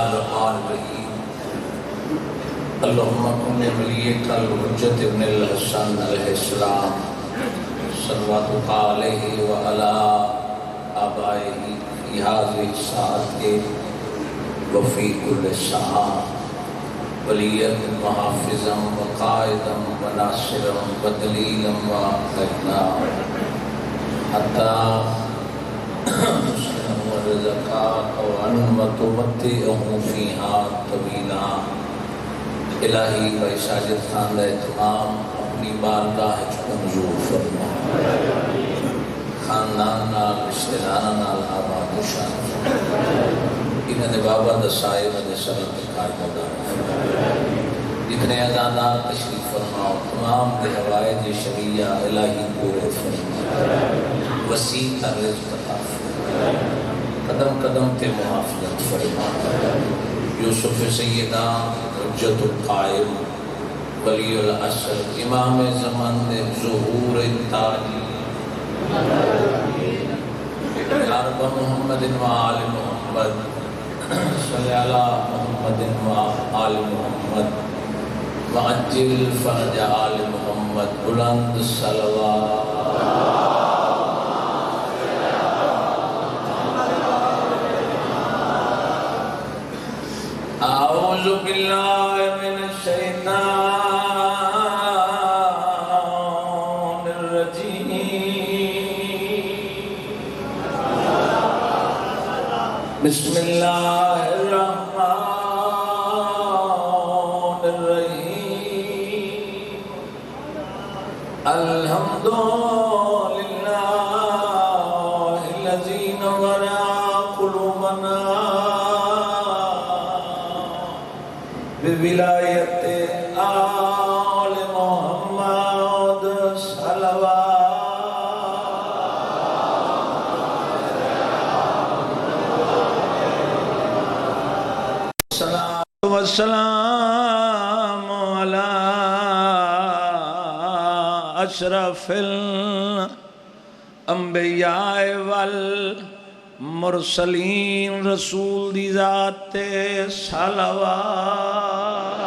الرحمن الرحیم اللہم کن ولیک الحجت ابن الحسن علیہ السلام صلواتک علیہ وعلا آبائہ فی هذه الساعة وفی کل ساعة ولیت محافظا وقائدا وناصرا ودلیلا وعقیدا حتی مسلم ورزقاک وتمتعه فیہا طویلا۔ الہی بھائی ساجد خان کا اہتمام اپنی بارگاہ منظور فرما، خاندان نال رشتہ داراں نال آباد و شاد انہاں دے بابا دا سایہ انہاں دے سر تے قائم جتنے اذانات تشریف فرماؤ تمام دے حوائج شرعیہ الہی پورے فرما، وسیع رزق عطا فرما، قدم قدم تے محافظت فرما۔ یوسف سیدہ حجت القائم ولی العصر امام زمان دے ظہور تاجی یا رب محمد و آل محمد صلی علی محمد و آل محمد وعجل فرج آل محمد بلند صلوات۔ اعوذ باللہ من الشیطان الرجیم بسم اللہ الرحمن الرحیم الحمدللہ الذی نور قلوبنا بولایت آل محمد صلوات والسلام علی اشرف الانبیاء والمرسلین رسول دی ذات صلوات۔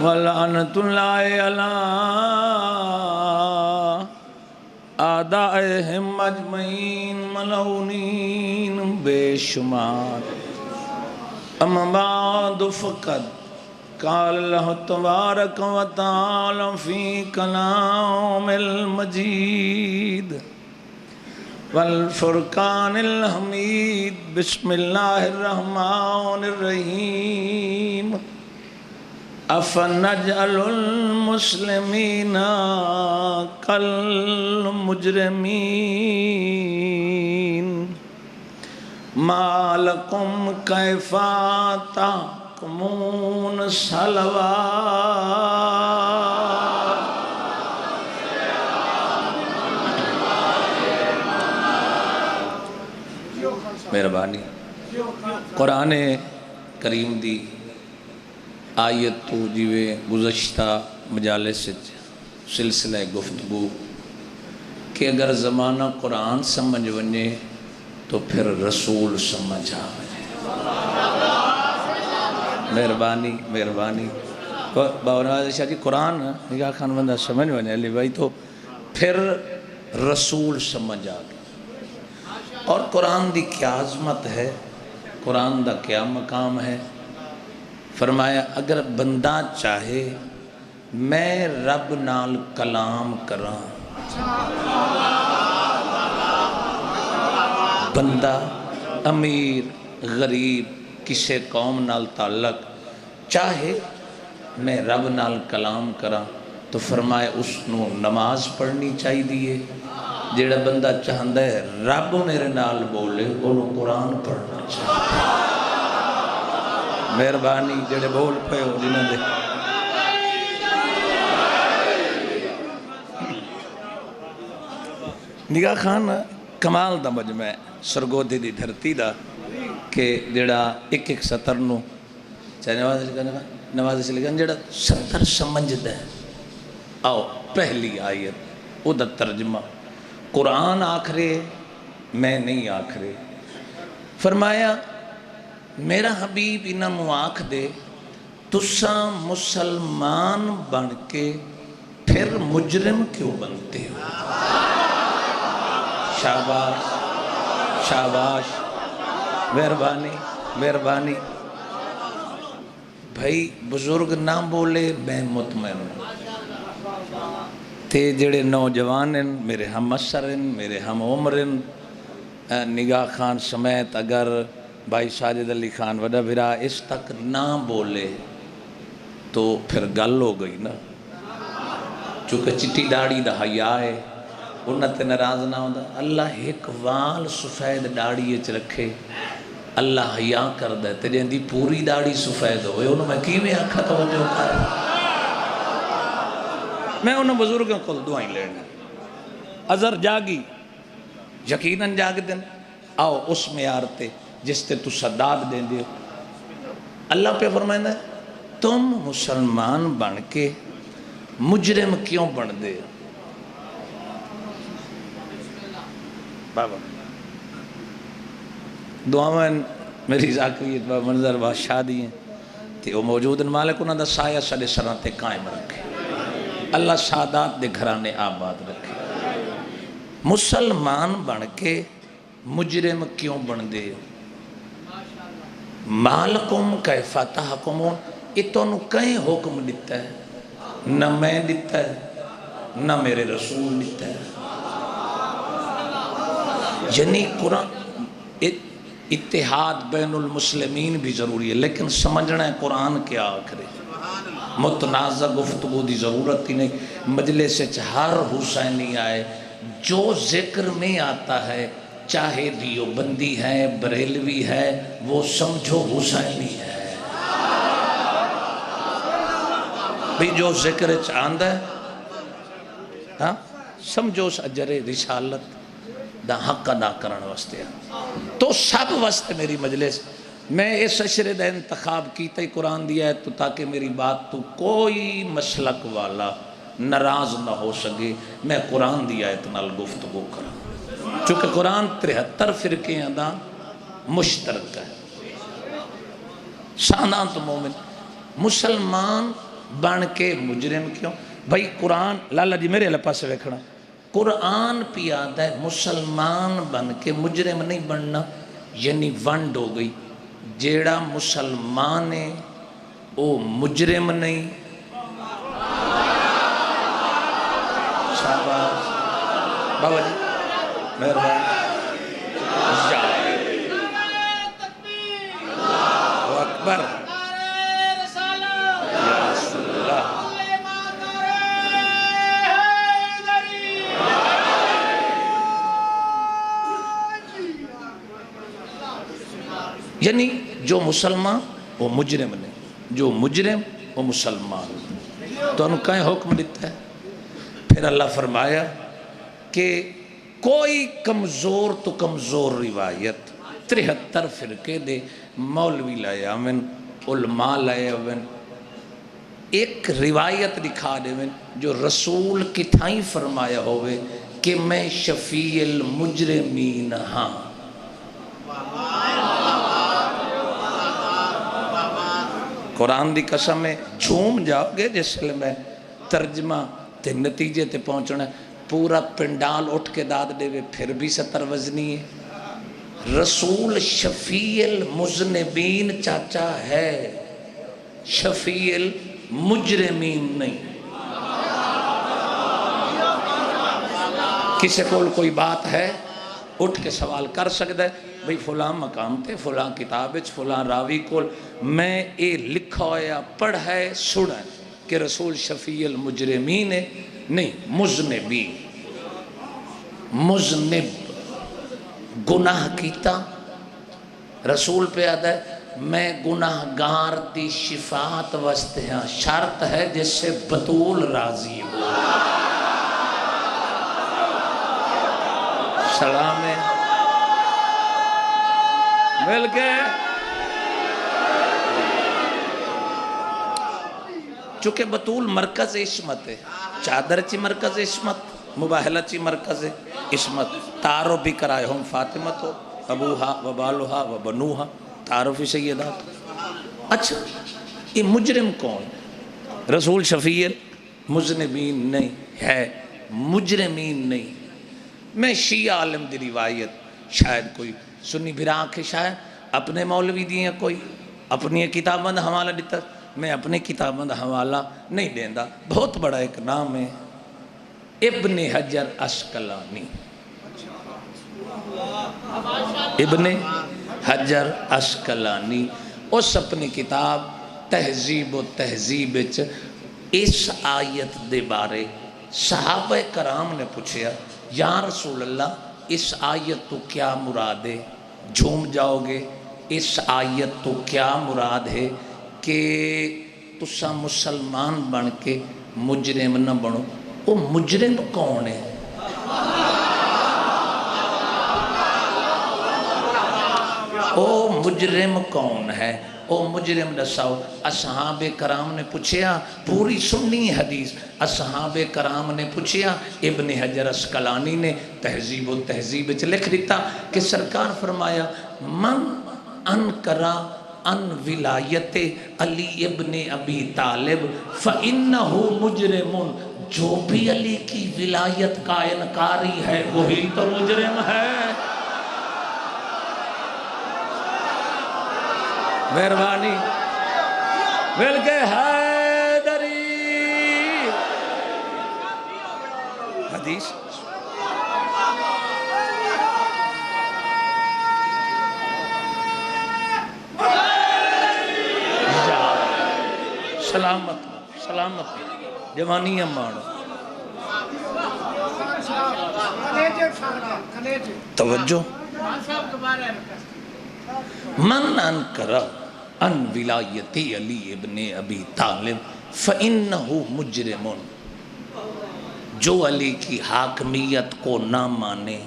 وَلَعْنَةُ اللَّهِ عَلَىٰ أَعْدَائِهِمْ أَجْمَعِينَ مَلْعُونِينَ بے شمار۔ اما بعد فقد قال اللہ تبارک و تعالی فی کلام المجید والفرقان الحمید بسم اللہ الرحمن الرحیم افنجعل المسلمین کالمجرمین ما لکم کیف تحکمون صلوات۔ مہربانی قرآن کریم دی آیت تو جیوے گزشتہ مجالس سلسلہ گفتگو کہ اگر زمانہ قرآن سمجھ ونجے تو پھر رسول سمجھ آوے۔ مہربانی مہربانی باونواز شاہ جی قرآن نگاہ خان بندہ سمجھ ونجے علی بھائی تو پھر رسول سمجھ آگے۔ اور قرآن دی کیا عظمت ہے، قرآن دا کیا مقام ہے۔ فرمایا اگر بندہ چاہے میں رب نال کلام کراں، بندہ امیر غریب کسے قوم نال تعلق چاہے میں رب نال کلام کراں تو فرمایا اس نو نماز پڑھنی چاہی دیئے۔ جیڑا بندہ چاہندہ ہے رب میرے نال بولے انہوں قرآن پڑھنا چاہیے۔ مہربانی جڑے بول پہ ہو جنہوں دے نگاہ خان کمال دا مجمع سرگودی دی دھرتی دا کہ جڑا ایک ایک سطر نو چاہے نواز سے لگا جڑا سطر سمجھ دے۔ آؤ پہلی آیت او دا ترجمہ قرآن آکھرے میں نہیں آکھ رہے. فرمایا میرا حبیب انہوں آکھ دے تساں مسلمان بن کے پھر مجرم کیوں بنتے ہو؟ شاباش شاباش، مہربانی مہربانی. بھائی بزرگ نہ بولے میں مطمئن ہوں. تے جڑے نوجوان ہیں میرے ہم عصر ہیں میرے ہم عمر ہیں، نگاہ خان سمیت اگر بھائی ساجد علی خان وڈا بھرا اس تک نہ بولے تو پھر گل ہو گئی نا. چونکہ چٹی داڑھی دا حیا ہے انہاں تے ناراض نہ ہوندا. اللہ ایک وال سفید داڑھی وچ رکھے، اللہ حیا کردا ہے تے جیندی پوری داڑھی سفید ہوئے انہوں میں کیویں آکھا توجہ کر. میں انہوں بزرگوں کو دعائیں لینا. ازر جاگی یقیناً جاگ دن آؤ اس معیار تے جس تے تو صداد دیں دیو. اللہ پہ فرمائندا ہے تم مسلمان بن کے مجرم کیوں بن دے؟ بابا دعاویں میری ذاکریت با منظر با شادی ہیں تے وہ موجود ان مالک انہوں دا سایہ سڑے سران تے قائم رکھے. اللہ سادات دے گھرانے آباد رکھے. مسلمان بن کے مجرم کیوں بن دے؟ مالکم کیف تحکمون، یہ تو انہوں کہیں حکم دیتا ہے، نہ میں دیتا ہے نہ میرے رسول دیتا ہے. یعنی قرآن اتحاد بین المسلمین بھی ضروری ہے، لیکن سمجھنا ہے قرآن کیا آخرے. متنازع گفتگو دی ضرورت ہی نہیں. مجلس سے ہر حسینی آئے جو ذکر میں آتا ہے چاہے دیوبندی ہے بریلوی ہے وہ سمجھو حسینی ہے. بھی جو ذکر چاند ہے ہاں سمجھو اس اجر رسالت دا حق ادا کرن واسطے. تو سب واسطے میری مجلس میں اس اشرے دا انتخاب کیتا ہی قرآن دیا ہے تو تاکہ میری بات تو کوئی مسلک والا ناراض نہ ہو سکے. میں قرآن دیا ہے اتنا گفتگو کرا چونکہ قرآن 73 فرقے دا مشترک ہے. سانات مومن مسلمان بن کے مجرم کیوں؟ بھائی قرآن لالا جی میرے اللہ پاس ویکھنا قرآن پیادا ہے مسلمان بن کے مجرم نہیں بننا. یعنی ونڈ ہو گئی جیڑا مسلمان ہے او مجرم نہیں. شاباش بابا جی مہربانی. اللہ اکبر یا رسول اللہ. یعنی جو مسلمان وہ مجرم نہیں، جو مجرم وہ مسلمان. تو انہوں کہیں حکم دیتا ہے. پھر اللہ فرمایا کہ کوئی کمزور تو کمزور روایت 73 فرقے دے مولوی لائے آمن علماء لائے آمن ایک روایت دکھا دے من جو رسول کی تھائیں فرمایا ہوئے کہ میں شفیع المجرمین ہاں. قرآن دی قسم ہے جھوم جاؤ گے جس لئے میں ترجمہ تے نتیجے تے پہنچنا ہے. پورا پنڈال اٹھ کے داد دے وے پھر بھی 70 وزنی ہے. رسول شفیع المذنبین چاچا ہے، شفیع المجرمین نہیں. کسی کو کوئی بات ہے اٹھ کے سوال کر سکتا ہے بھئی فلاں مقام تے فلاں کتاب فلاں راوی کو میں اے لکھا ہویا پڑھ ہے سنا ہے کہ رسول شفیع المجرمین ہے نہیں مذنبین. مذنب گناہ کیتا رسول پہ آتا ہے میں گناہ گار دی شفاعت واسطے ہاں شرط ہے جس سے بطول راضی ہو. سلام ہے مل کے چونکہ بطول مرکز عصمت ہے چادر چی مرکز عصمت مباہلت مرکز عصمت تعارف بھی کرائے ہم فاطمہ تو ابوہا و بالوہا و بنوہا تعارف سیدات. اچھا یہ مجرم کون؟ رسول شفیع مذنبین نہیں ہے، مجرمین نہیں. میں شیعہ عالم دی روایت شاید کوئی سنی بھرا کے شاید اپنے مولوی دیئے کوئی اپنی کتابوں دا حوالہ دیتا، میں اپنے کتابوں دا حوالہ نہیں دیندہ. بہت بڑا ایک نام ہے ابن حجر عسقلانی. ابن حجر عسقلانی اس اپنی کتاب تہذیب و تہذیب اس آیت دے بارے صحابہ کرام نے پوچھیا یا رسول اللہ اس آیت تو کیا مراد ہے؟ جھوم جاؤ گے. اس آیت تو کیا مراد ہے کہ تسا مسلمان بن کے مجرم نہ بنو. وہ مجرم کون ہے؟ او مجرم کون ہے؟ او مجرم دساؤ. اصحاب کرام نے پوچھیا، پوری سنی حدیث اصحاب کرام نے پوچھیا. ابن حجر عسقلانی نے تہذیب و تہذیب لکھ دیتا کہ سرکار فرمایا من انکرا ان ولایت علی ابن ابی طالب فَإِنَّهُ مُجْرِمٌ. جو بھی علی کی ولایت کا انکاری ہے وہی تو مجرم ہے. مہربانی مل کے حیدری حدیث. سلامت سلامت جوانی اماڑ توجہ. من انکر ان ولایت علی ابن ابی طالب فَإِنَّهُ مُجْرِمٌ. جو علی کی حاکمیت کو نہ مانے.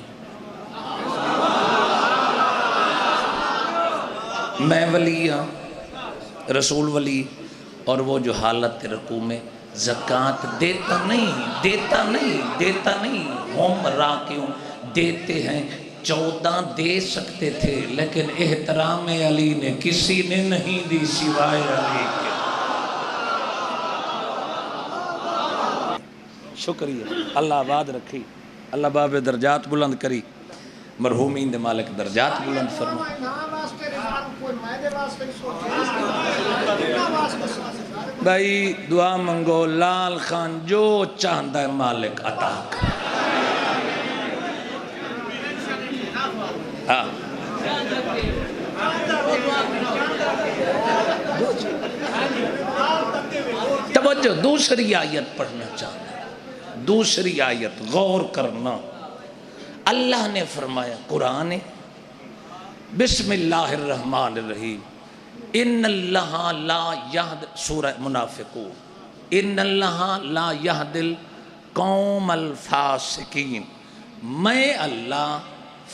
میں ولی ہوں، رسول ولی، اور وہ جو حالت رکوع میں زکوٰۃ دیتا نہیں ہم راکعون دیتے ہیں. 14 دے سکتے تھے لیکن احترام علی نے کسی نے نہیں دی سوائے علی کے. شکریہ. اللہ آباد رکھی، اللہ باب درجات بلند کری، مرحومین دے مالک درجات بلند فرما. بھائی دعا منگو لال خان جو چاہندہ ہے مالک عطا کر. ہاں توجہ دوسری آیت پڑھنا چاہنا. دوسری آیت غور کرنا. اللہ نے فرمایا قرآن بسم اللہ الرحمن الرحیم ان اللہ لا یہد سورہ منافقون ان اللہ لا یہد القوم الفاسقین. میں اللہ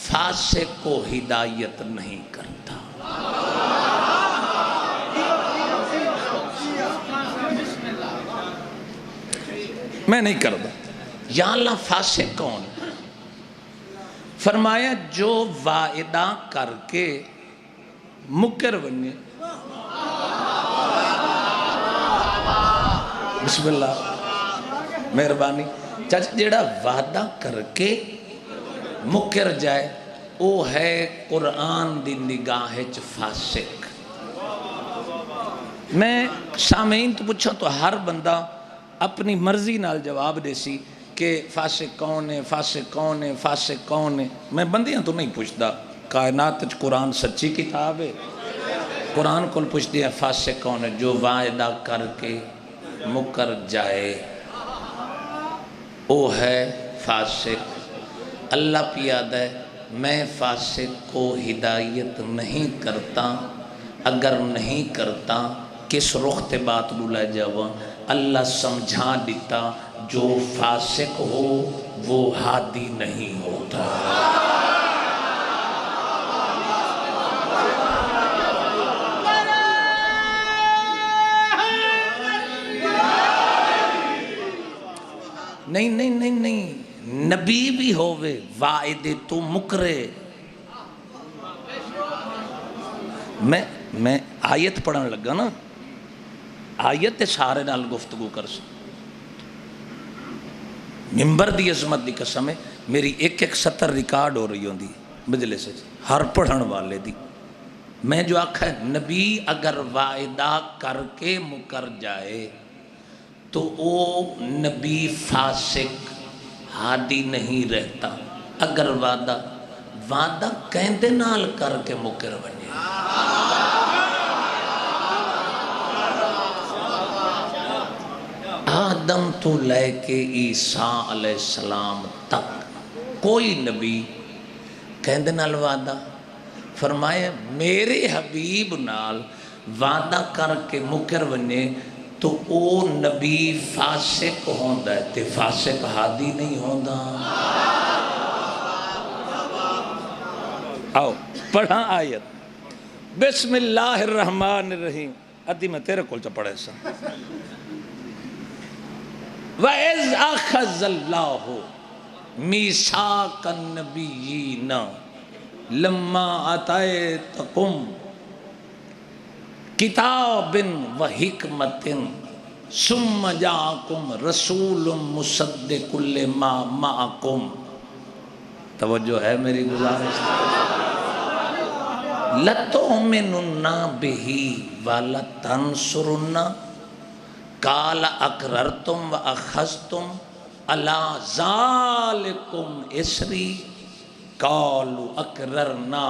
فاسق کو ہدایت نہیں کرتا. میں نہیں کرتا. یا اللہ فاسق کون؟ فرمایا جو وعدہ کر کے مکر بنے. بسم اللہ مہربانی. چاچا جیڑا وعدہ کر کے مکر جائے وہ ہے قرآن دی نگاہ فاسق. میں سامعین تو پوچھا تو ہر بندہ اپنی مرضی نال جواب دے سی کہ فاسق کون ہے فاسق کون ہے فاسق کون ہے. میں بندیاں تو نہیں پوچھتا. کائنات قرآن سچی کتاب ہے. قرآن کو پوچھتے ہیں فاسق کون ہے؟ جو وعدہ کر کے مکر جائے وہ ہے فاسق. اللہ پیاد ہے میں فاسق کو ہدایت نہیں کرتا. اگر نہیں کرتا کس رخ تے بات بولا جاواں. اللہ سمجھا دیتا جو فاسق ہو وہ ہادی نہیں ہوتا. نہیں نبی بھی ہووے وعدے تو مکرے. میں آیت پڑھن لگا نا، آیت تے سارے نال گفتگو کر سکتا. ممبر دی عظمت دی قسم ہے، میری ایک ایک سطر ریکارڈ ہو رہی ہوندی مجلس سے ہر پڑھن والے دی. میں جو آکھا ہے نبی اگر وعدہ کر کے مکر جائے تو وہ نبی فاسق ہادی نہیں رہتا. اگر وعدہ کہندے نال کر کے مکر بنے. آدم تو لے کے عیسیٰ علیہ السلام تک کوئی نبی کہندے نال وعدہ فرمائے میرے حبیب نال وعدہ کر کے مکر بنے تو او نبی فاسق ہوندا ہے تے فاسق ہادی نہیں ہوندا. آؤ پڑھا آیت. بسم اللہ الرحمن الرحیم. ادھی میں تیرے کول چا پڑھے سا. وَإِذْ أَخَذَ اللَّهُ مِيثَاقَ النَّبِيِّينَ لَمَّا آتَيْتُكُم كِتَابًا وَحِكْمَةً ثُمَّ جَاءَكُمْ رَسُولٌ مُصَدِّقٌ لِمَا مَعَكُمْ. توجہ ہے میری گزارش. لَتُؤْمِنُنَّ بِهِ وَلَتَنْصُرُنَّهُ قال اقررتم واخذتم على ذلكم اسری قالوا اقررنا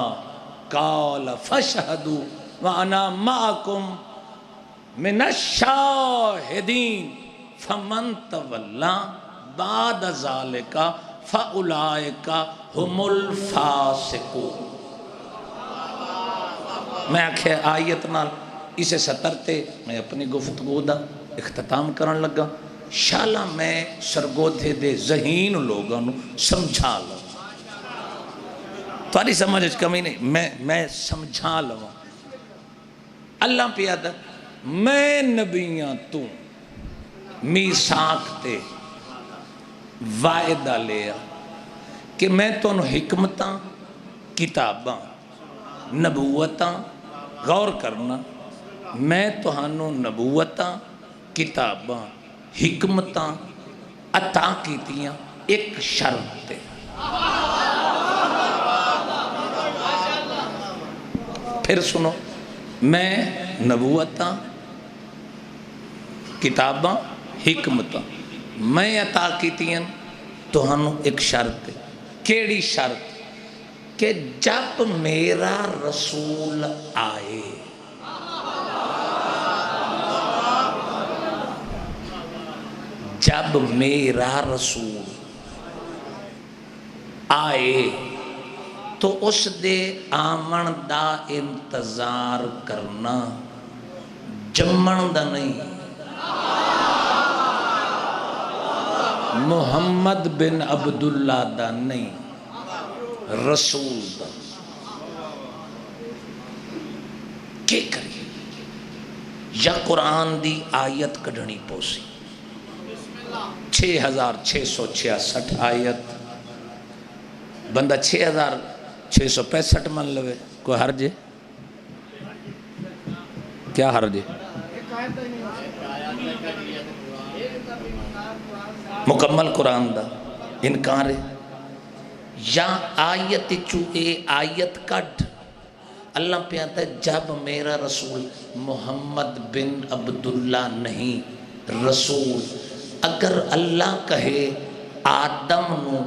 قال فاشهدوا وانا معكم من الشاهدين فمن تولى بعد ذلك فاولئك هم الفاسقون. میں آکھے آیت نال اسے سطر تے میں اپنی گفتگو دا اختتام کرن لگا. شالا میں سرگودھے دے ذہین لوگوں سمجھا لوں. تاری سمجھ کمی نہیں، میں سمجھا لوں. اللہ پیادہ میں نبیاں تو میثاق تے وعدہ لیا کہ میں تو حکمتاں کتاباں نبوتاں غور کرنا. میں تہانوں نبوتاں کتاباں حکمتاں عطا کیتیاں ایک شرط تے. پھر سنو، میں نبوتاں کتاباں حکمتاں میں عطا کیتیاں تہانوں ایک شرط تے. کیڑی شرط؟ کہ جب میرا رسول آئے. جب میرا رسول آئے تو اس دے آمن دا انتظار کرنا، جمن دا نہیں. محمد بن عبداللہ دا نہیں، رسول دا. کیا کریے؟ یا قرآن دی آیت کڑھنی پوسی 6666 آیت. بندہ 6665 من لوے کوئی حرج ہے؟ کیا حرج ہے؟ مکمل قرآن دا انکار ہے. یا آیت چوئے آیت کٹ. اللہ پیاتا ہے جب میرا رسول محمد بن عبداللہ نہیں رسول. اگر اللہ کہے آدم نو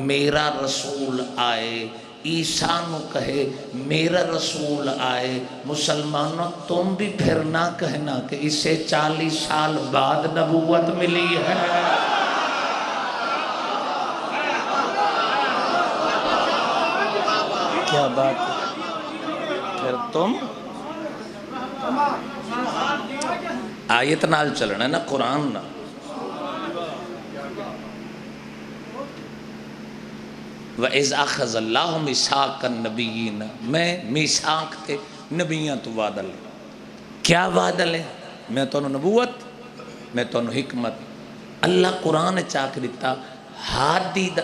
میرا رسول آئے، عیسیٰ نو کہے میرا رسول آئے، مسلمانوں تم بھی پھر نہ کہنا کہ اسے 40 سال بعد نبوت ملی ہے. کیا بات ہے؟ پھر تم آیت نال چلنا ہے نا، قرآن نال. وَإِذْ أَخَذَ اللَّهُ مِيثَاقَ النَّبِيِّينَ. میں میثاق تے نبیاں تو وعدہ لے. کیا وعدہ لے؟ میں تو نبوت، میں تو حکمت. اللہ قرآن چاک دیتا ہادی دا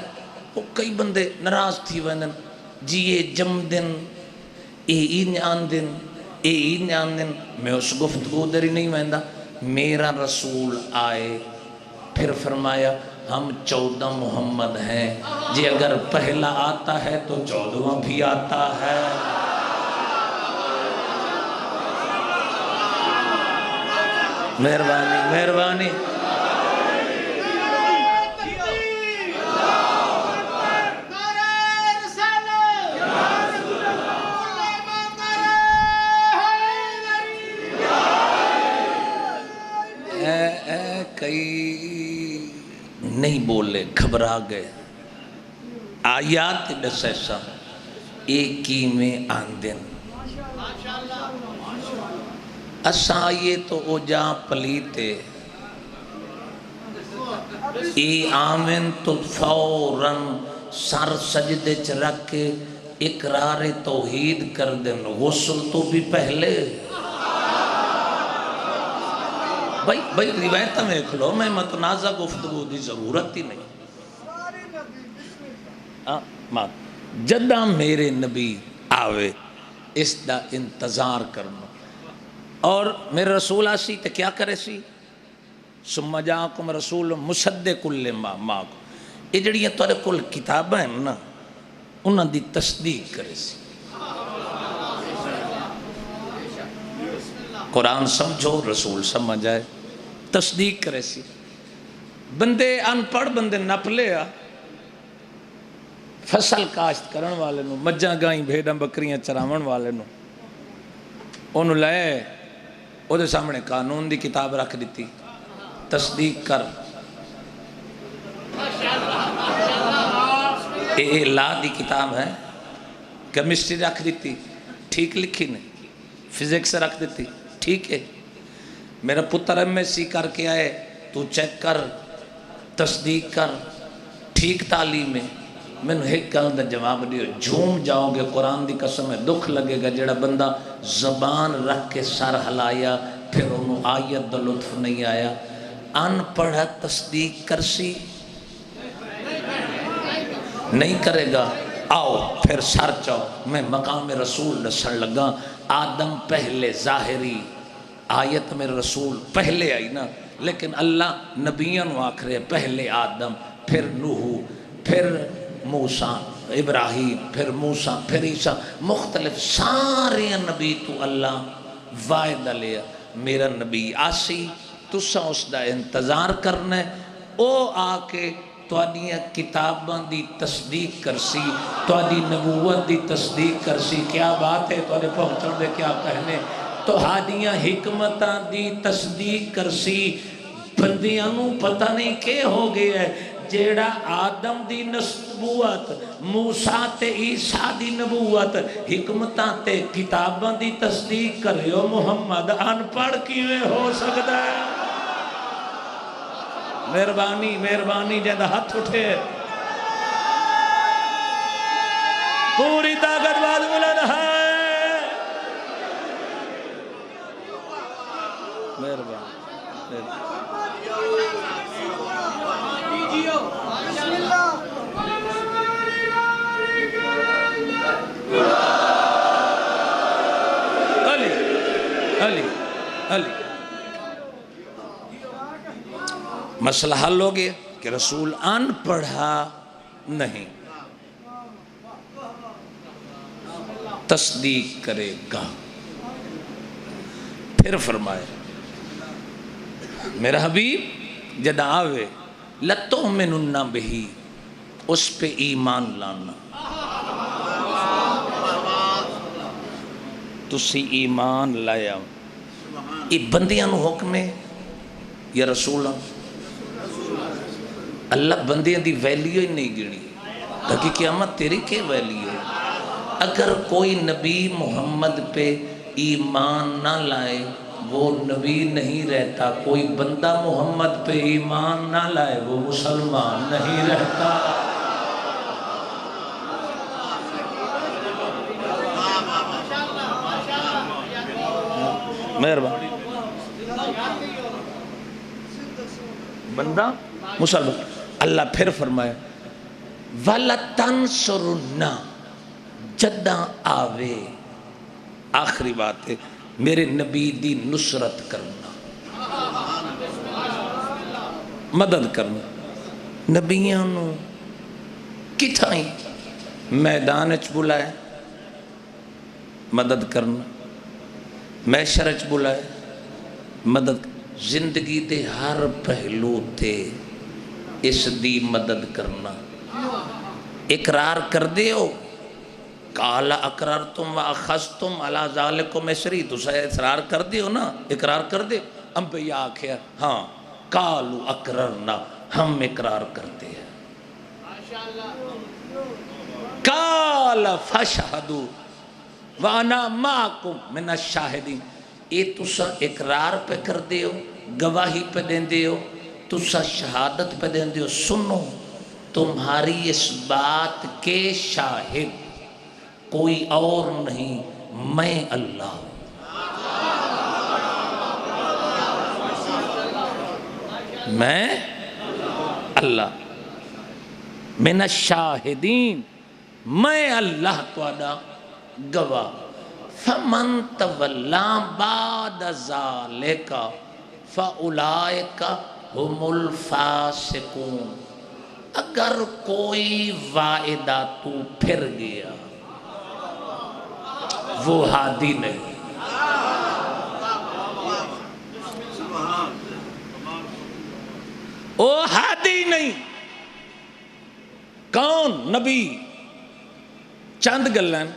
وہ کئی بندے ناراض تھی ویندن جی یہ جم دن یہ آن دن یہ آن دن. میں اس گفتگو دری نہیں ویندا. میرا رسول آئے پھر فرمایا ہم 14 محمد ہیں جی اگر پہلا آتا ہے تو 14واں بھی آتا ہے. مہربانی مہربانی. کئی نہیں بولے گھبرا گئے. آیات دسیسا ایک ہی میں آندن اساں یہ تو او جا پلیتے ای آمن تو فوراً سر سجدے چ رکھ کے اقرار توحید کر دن. غسل تو بھی پہلے بھائی روایتہ میں کھلو میں متنازع گفتگو دی ضرورت ہی نہیں. جدہ میرے نبی آوے اس دا انتظار کرنا اور میرے رسول آسی تے کیا کرے سی ثم جاءکم رسول مصدق لما معکم. یہ جڑیاں تورے کل کتابیں ہیں نا انہاں دی تصدیق کرے سی. قرآن سمجھو رسول سمجھ آئے تصدیق کرے سی. بندے ان پڑھ بندے نپ لے فصل کاشت کرن والے نو مجھاں گائیں بھیڑاں بکریاں چراون والے نو انہوں لائے او دے سامنے قانون دی کتاب رکھ دیتی تصدیق کر. اے لا دی کتاب ہے کیمسٹری رکھ دیتی ٹھیک لکھی نہیں. فزکس رکھ دیتی ٹھیک ہے. میرا پتر ایم ایس سی کر کے آئے تو چیک کر تصدیق کر ٹھیک تعلیم ہے. میں نے ایک گل دا جواب دیو جھوم جاؤ گے قرآن دی قسم ہے دکھ لگے گا جڑا بندہ زبان رکھ کے سر ہلایا پھر انہوں آیت دا لطف نہیں آیا. ان پڑھا تصدیق کرسی نہیں کرے گا. آؤ پھر سر چاؤ میں مقام رسول رسل لگا. آدم پہلے ظاہری آیت میں رسول پہلے آئی نا لیکن اللہ نبیان آخرے پہلے آدم پھر نوح پھر موسیٰ ابراہیم پھر موسیٰ پھر عیسیٰ مختلف سارے نبی تو اللہ وعدہ لیا. میرا نبی آسی تسا اس دا انتظار کرنا ہے. او آ کے توانیاں کتاباں دی تصدیق کرسی توانی نبوت دی تصدیق کرسی. کیا بات ہے توانی پہنچن دے کیا کہنے تو ہادیاں حکمتاں دی تصدیق کرسی. بندیاں نو پتہ نہیں کہ ہو گیا ہے جیڑا آدم دی نبوت موسیٰ تے عیسیٰ دی نبوت حکمتاں تے کتاباں دی تصدیق کرے ہو محمد ان پڑھ کیویں ہو سکتا ہے. مہربانی مہربانی جیدہ ہاتھ اٹھے پوری طاقت بعد ملن ہے. مہربانی علی علی علی. مسئلہ حل ہو گیا کہ رسول ان پڑھا نہیں تصدیق کرے گا. پھر فرمائے میرا حبیب جد آوے لَتُؤْمِنُنَّ بِهِ اس پہ ایمان لانا. تسی ایمان لایا یہ بندیاں نو حکم ہے یا رسول اللہ بندیاں دی ویلیو ہی نہیں گڑی تاکہ قیامت تیری کے ویلیو ہے. اگر کوئی نبی محمد پہ ایمان نہ لائے وہ نبی نہیں رہتا. کوئی بندہ محمد پہ ایمان نہ لائے وہ مسلمان نہیں رہتا. مہربانی بندہ مسلمان اللہ پھر فرمایا وَلَتَنْصُرُنَّ جداں آوے، آخری بات ہے میرے نبی دی نصرت کرنا، مدد کرنا۔ نبیاں نو کتھائیں میدان اچ بلائے مدد کرنا، محشر اچ بلائے مدد، زندگی دے ہر پہلو تے اس دی مدد کرنا۔ اقرار کر دیو، قال اقررتم واخذتم علی ذالکم اسری، تو اقرار کر دیو نا، اقرار کر دیو۔ انبیاء آکھیا ہاں قالوا اقررنا، ہم اقرار کرتے ہیں۔ قال فاشہدوا وانا معکم من الشاہدین، اے تسا اقرار پہ کر دیو، گواہی پہ دیں دیو، تسا شہادت پہ دیں دیو، سنو تمہاری اس بات کے شاہد کوئی اور نہیں، میں اللہ ہوں۔ میں اللہ، من الشاہدین، میں اللہ تواڈا گواہ۔ فمن تولا بعد ذالک فاولئک هم الفاسقون، اگر کوئی وعدہ تو پھر گیا وہ ہادی نہیں۔ او ہادی نہیں۔ کون؟ نبی۔ چند گلن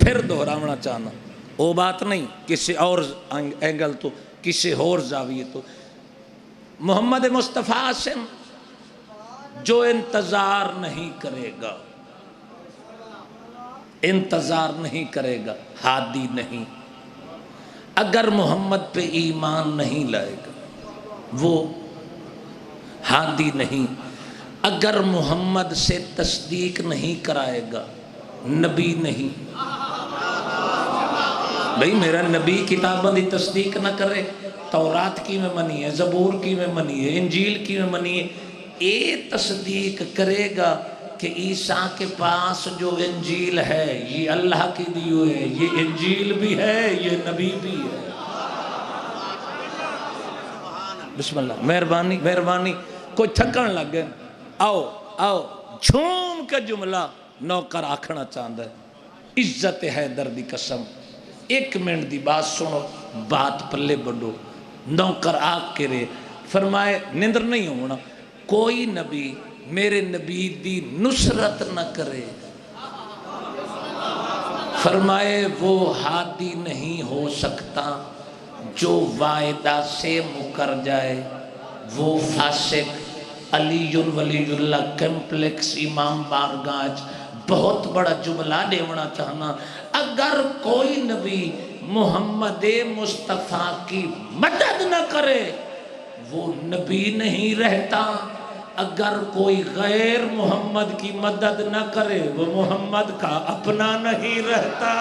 پھر دہراونا چاہنا، وہ بات نہیں کسی اور اینگل تو، کسی اور زاویے تو۔ محمد مصطفیٰ سے جو انتظار نہیں کرے گا، انتظار نہیں کرے گا، ہادی نہیں۔ اگر محمد پہ ایمان نہیں لائے گا وہ ہادی نہیں۔ اگر محمد سے تصدیق نہیں کرائے گا نبی نہیں۔ بھئی میرا نبی کتابوں دی تصدیق نہ کرے، تورات کی میں منی ہے، زبور کی میں منی ہے، انجیل کی میں منی ہے، اے تصدیق کرے گا کہ عیسیٰ کے پاس جو انجیل ہے یہ اللہ کی دیو ہے، یہ انجیل بھی ہے، یہ نبی بھی ہے۔ بسم اللہ، مہربانی مہربانی، کوئی تھکن لگ گئے، آؤ آؤ جھوم کا جملہ نوکر آکھنا چاہتا ہے، عزت حیدر دی قسم، ایک منٹ دی بات سنو، بات پلے بڑھو۔ نوکر آکھ کے رے فرمائے نندر نہیں ہونا، کوئی نبی میرے نبی دی نصرت نہ کرے، فرمائے وہ ہادی نہیں ہو سکتا، جو وعدہ سے مکر جائے وہ فاسق۔ علی ولی اللہ کمپلیکس امام بارگاہ بہت بڑا جملہ دیونا چاہنا، اگر کوئی نبی محمد مصطفیٰ کی مدد نہ کرے وہ نبی نہیں رہتا، اگر کوئی غیر محمد کی مدد نہ کرے وہ محمد کا اپنا نہیں رہتا۔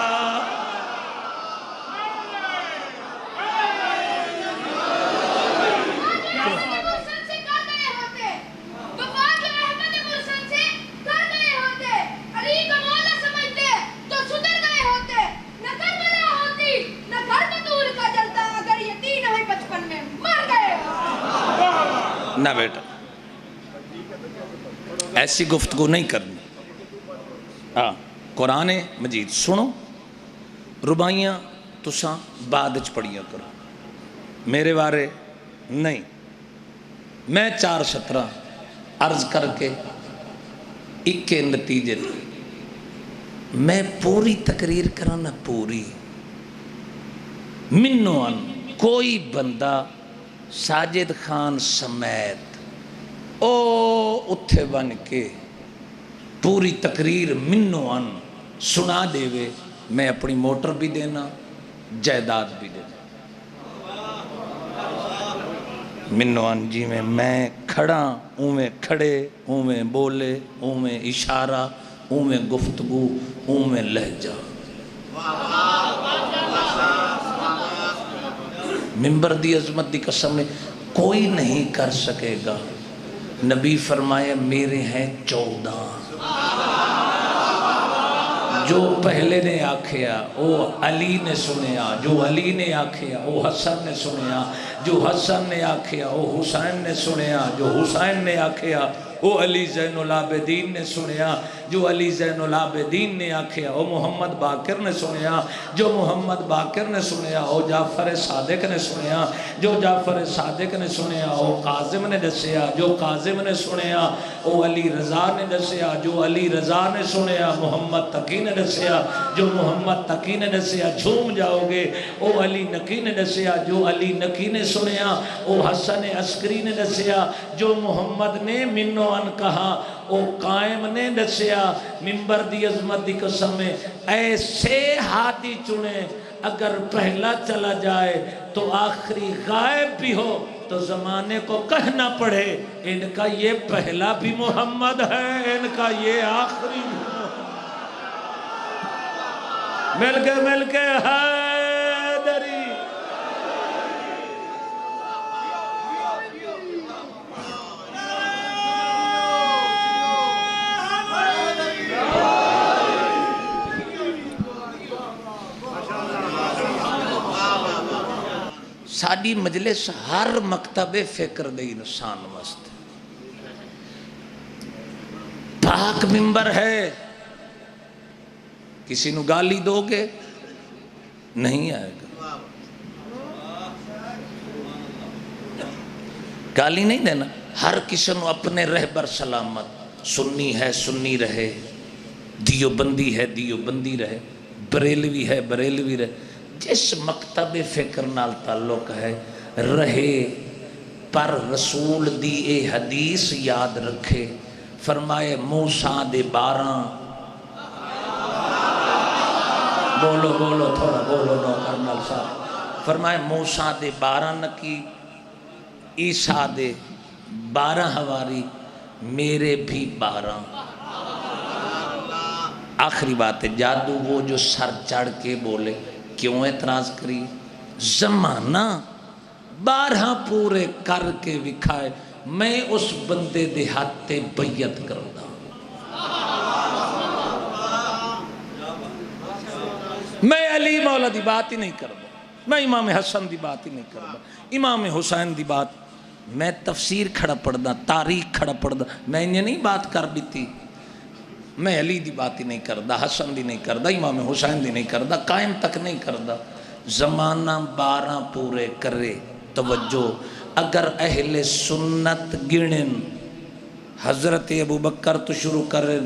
نہ بیٹا ایسی گفتگو نہیں کرنی۔ قرآن مجید سنو، ربائیاں تساں بعد چ پڑھیاں کرو، میرے بارے نہیں۔ میں 4 شطرہ عرض کر کے اکے نتیجے تھے، میں پوری تقریر کرنا، پوری منو ان کوئی بندہ ساجد خان سمیت او اتھے بن کے پوری تقریر منو ان سنا دے وے، میں اپنی موٹر بھی دینا، جائیداد بھی دینا۔ منو ان جی میں کھڑا اویں کھڑے، اویں بولے، اویں اشارہ، اویں گفتگو، اویں لہجہ۔ ممبر دی عظمت دی قسم میں کوئی نہیں کر سکے گا نبی فرمایا میرے ہیں 14، جو پہلے نے آکھیا وہ علی نے سنیا، جو علی نے آکھیا وہ حسن نے سنیا، جو حسن نے آکھیا وہ حسین نے سنیا، جو حسین نے آکھیا وہ علی زین العابدین نے سنیا، جو علی زین العابدین نے آکھیا وہ محمد باقر نے سنیا، جو محمد باقر نے سنیا وہ جعفر صادق نے سنیا، جو جعفر صادق نے سنیا وہ قاسم نے دسیا، جو قاسم نے سنیا وہ علی رضا نے دسیا، جو علی رضا نے سنیا محمد تقی نے دسیا، جو محمد تقی نے دسیا جھوم جاؤ گے وہ علی نقی نے دسیا، جو علی نقی نے سنیا وہ حسن عسکری نے دسیا، جو محمد نے منو ان کہا وہ قائم نے دسیا۔ منبر دی عظمت دی قسم ہے ایسے ہاتھی چنے، اگر پہلا چلا جائے تو آخری غائب بھی ہو تو زمانے کو کہنا پڑے ان کا یہ پہلا بھی محمد ہے، ان کا یہ آخری بھی مل کے حیدری۔ ساڈی مجلس ہر مکتب فکر دے انسان واسطے پاک منبر ہے، کسی نو گالی دو گے نہیں آئے گا، گالی نہیں دینا، ہر کسی نو اپنے رہبر سلامت، سنی ہے سنی رہے، دیوبندی ہے دیوبندی رہے، بریلوی ہے بریلوی رہے، جس مکتب فکر نال تعلق ہے رہے، پر رسول دی اے حدیث یاد رکھے، فرمائے موسیٰ دے 12، بولو تھوڑا بولو نوکر نال صاحب، فرمائے موسیٰ دے 12 نکی، عیسیٰ دے 12 ہواری، میرے بھی 12۔ آخری بات ہے، جادو وہ جو سر چڑھ کے بولے، کیوں اعتراض کری؟ زمانہ 12 پورے کر کے وکھائے، میں اس بندے دے ہاتھے بیعت کردہ، میں علی مولا دی بات ہی نہیں کردہ، میں امام حسن دی بات ہی نہیں کردہ، امام حسین دی بات، میں تفسیر کھڑا پڑھدا، تاریخ کھڑا پڑھدا، میں انہیں نہیں بات کر دیتی، میں علی دی بات ہی نہیں کردہ، حسن دی نہیں کردہ، امام حسین دی نہیں کردہ، قائم تک نہیں کردہ۔ زمانہ 12 پورے کرے، توجہ، اگر اہل سنت گنن، حضرت ابو بکر تو شروع کریں،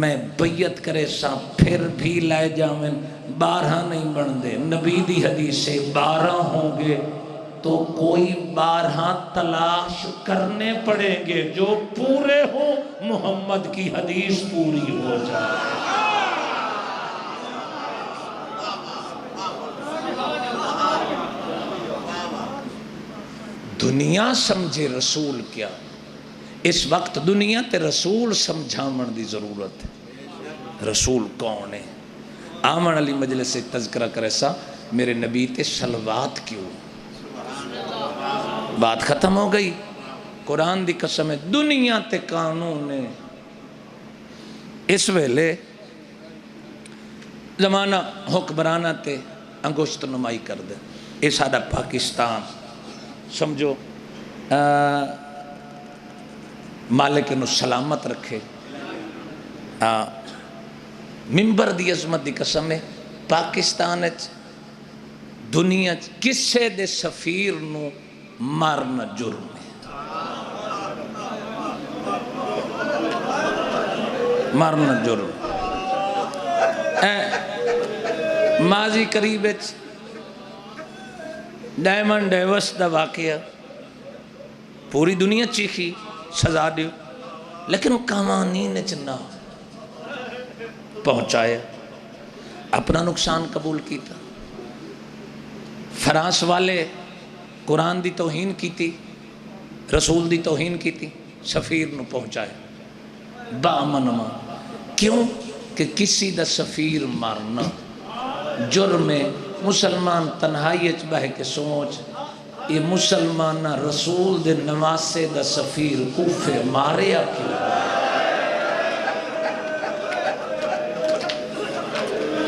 میں بیعت کرے سا پھر بھی لائے جاویں، 12 نہیں بن دے، نبی دی حدیث سے 12 ہوں گے تو کوئی 12 تلاش کرنے پڑیں گے، جو پورے ہوں محمد کی حدیث پوری ہو جائے۔ دنیا سمجھے رسول کیا، اس وقت دنیا تے رسول سمجھامن دی ضرورت ہے، رسول کون ہے؟ آمن علی مجلس سے تذکرہ کرے سا میرے نبی تے صلوات کیوں، بات ختم ہو گئی۔ قرآن دی قسم ہے، دنیا تے قانون ہے، اس ویلے زمانہ حکمرانہ تے انگشت نمائی کر دے، یہ سادہ پاکستان سمجھو، مالک نو سلامت رکھے، منبر دی عظمت دی قسم ہے، پاکستان دنیا کسے دے سفیر نو مارنا جرم ہے، مارنا جرم۔ ماضی قریب ڈائمنڈ ڈیوس دا واقعہ پوری دنیا چیخی، سزا دیو، لیکن قوانین چنا پہنچایا، اپنا نقصان قبول کیتا۔ فرانس والے قرآن دی توہین کیتی، رسول دی توہین کیتی، سفیر نو پہنچایا بامنما، کیوں کہ کسی دا سفیر مارنا جرم ہے۔ مسلمان تنہائی بہ کے سوچ، یہ مسلمان رسول دے نواسے دا سفیر کوفے ماریا کیوں؟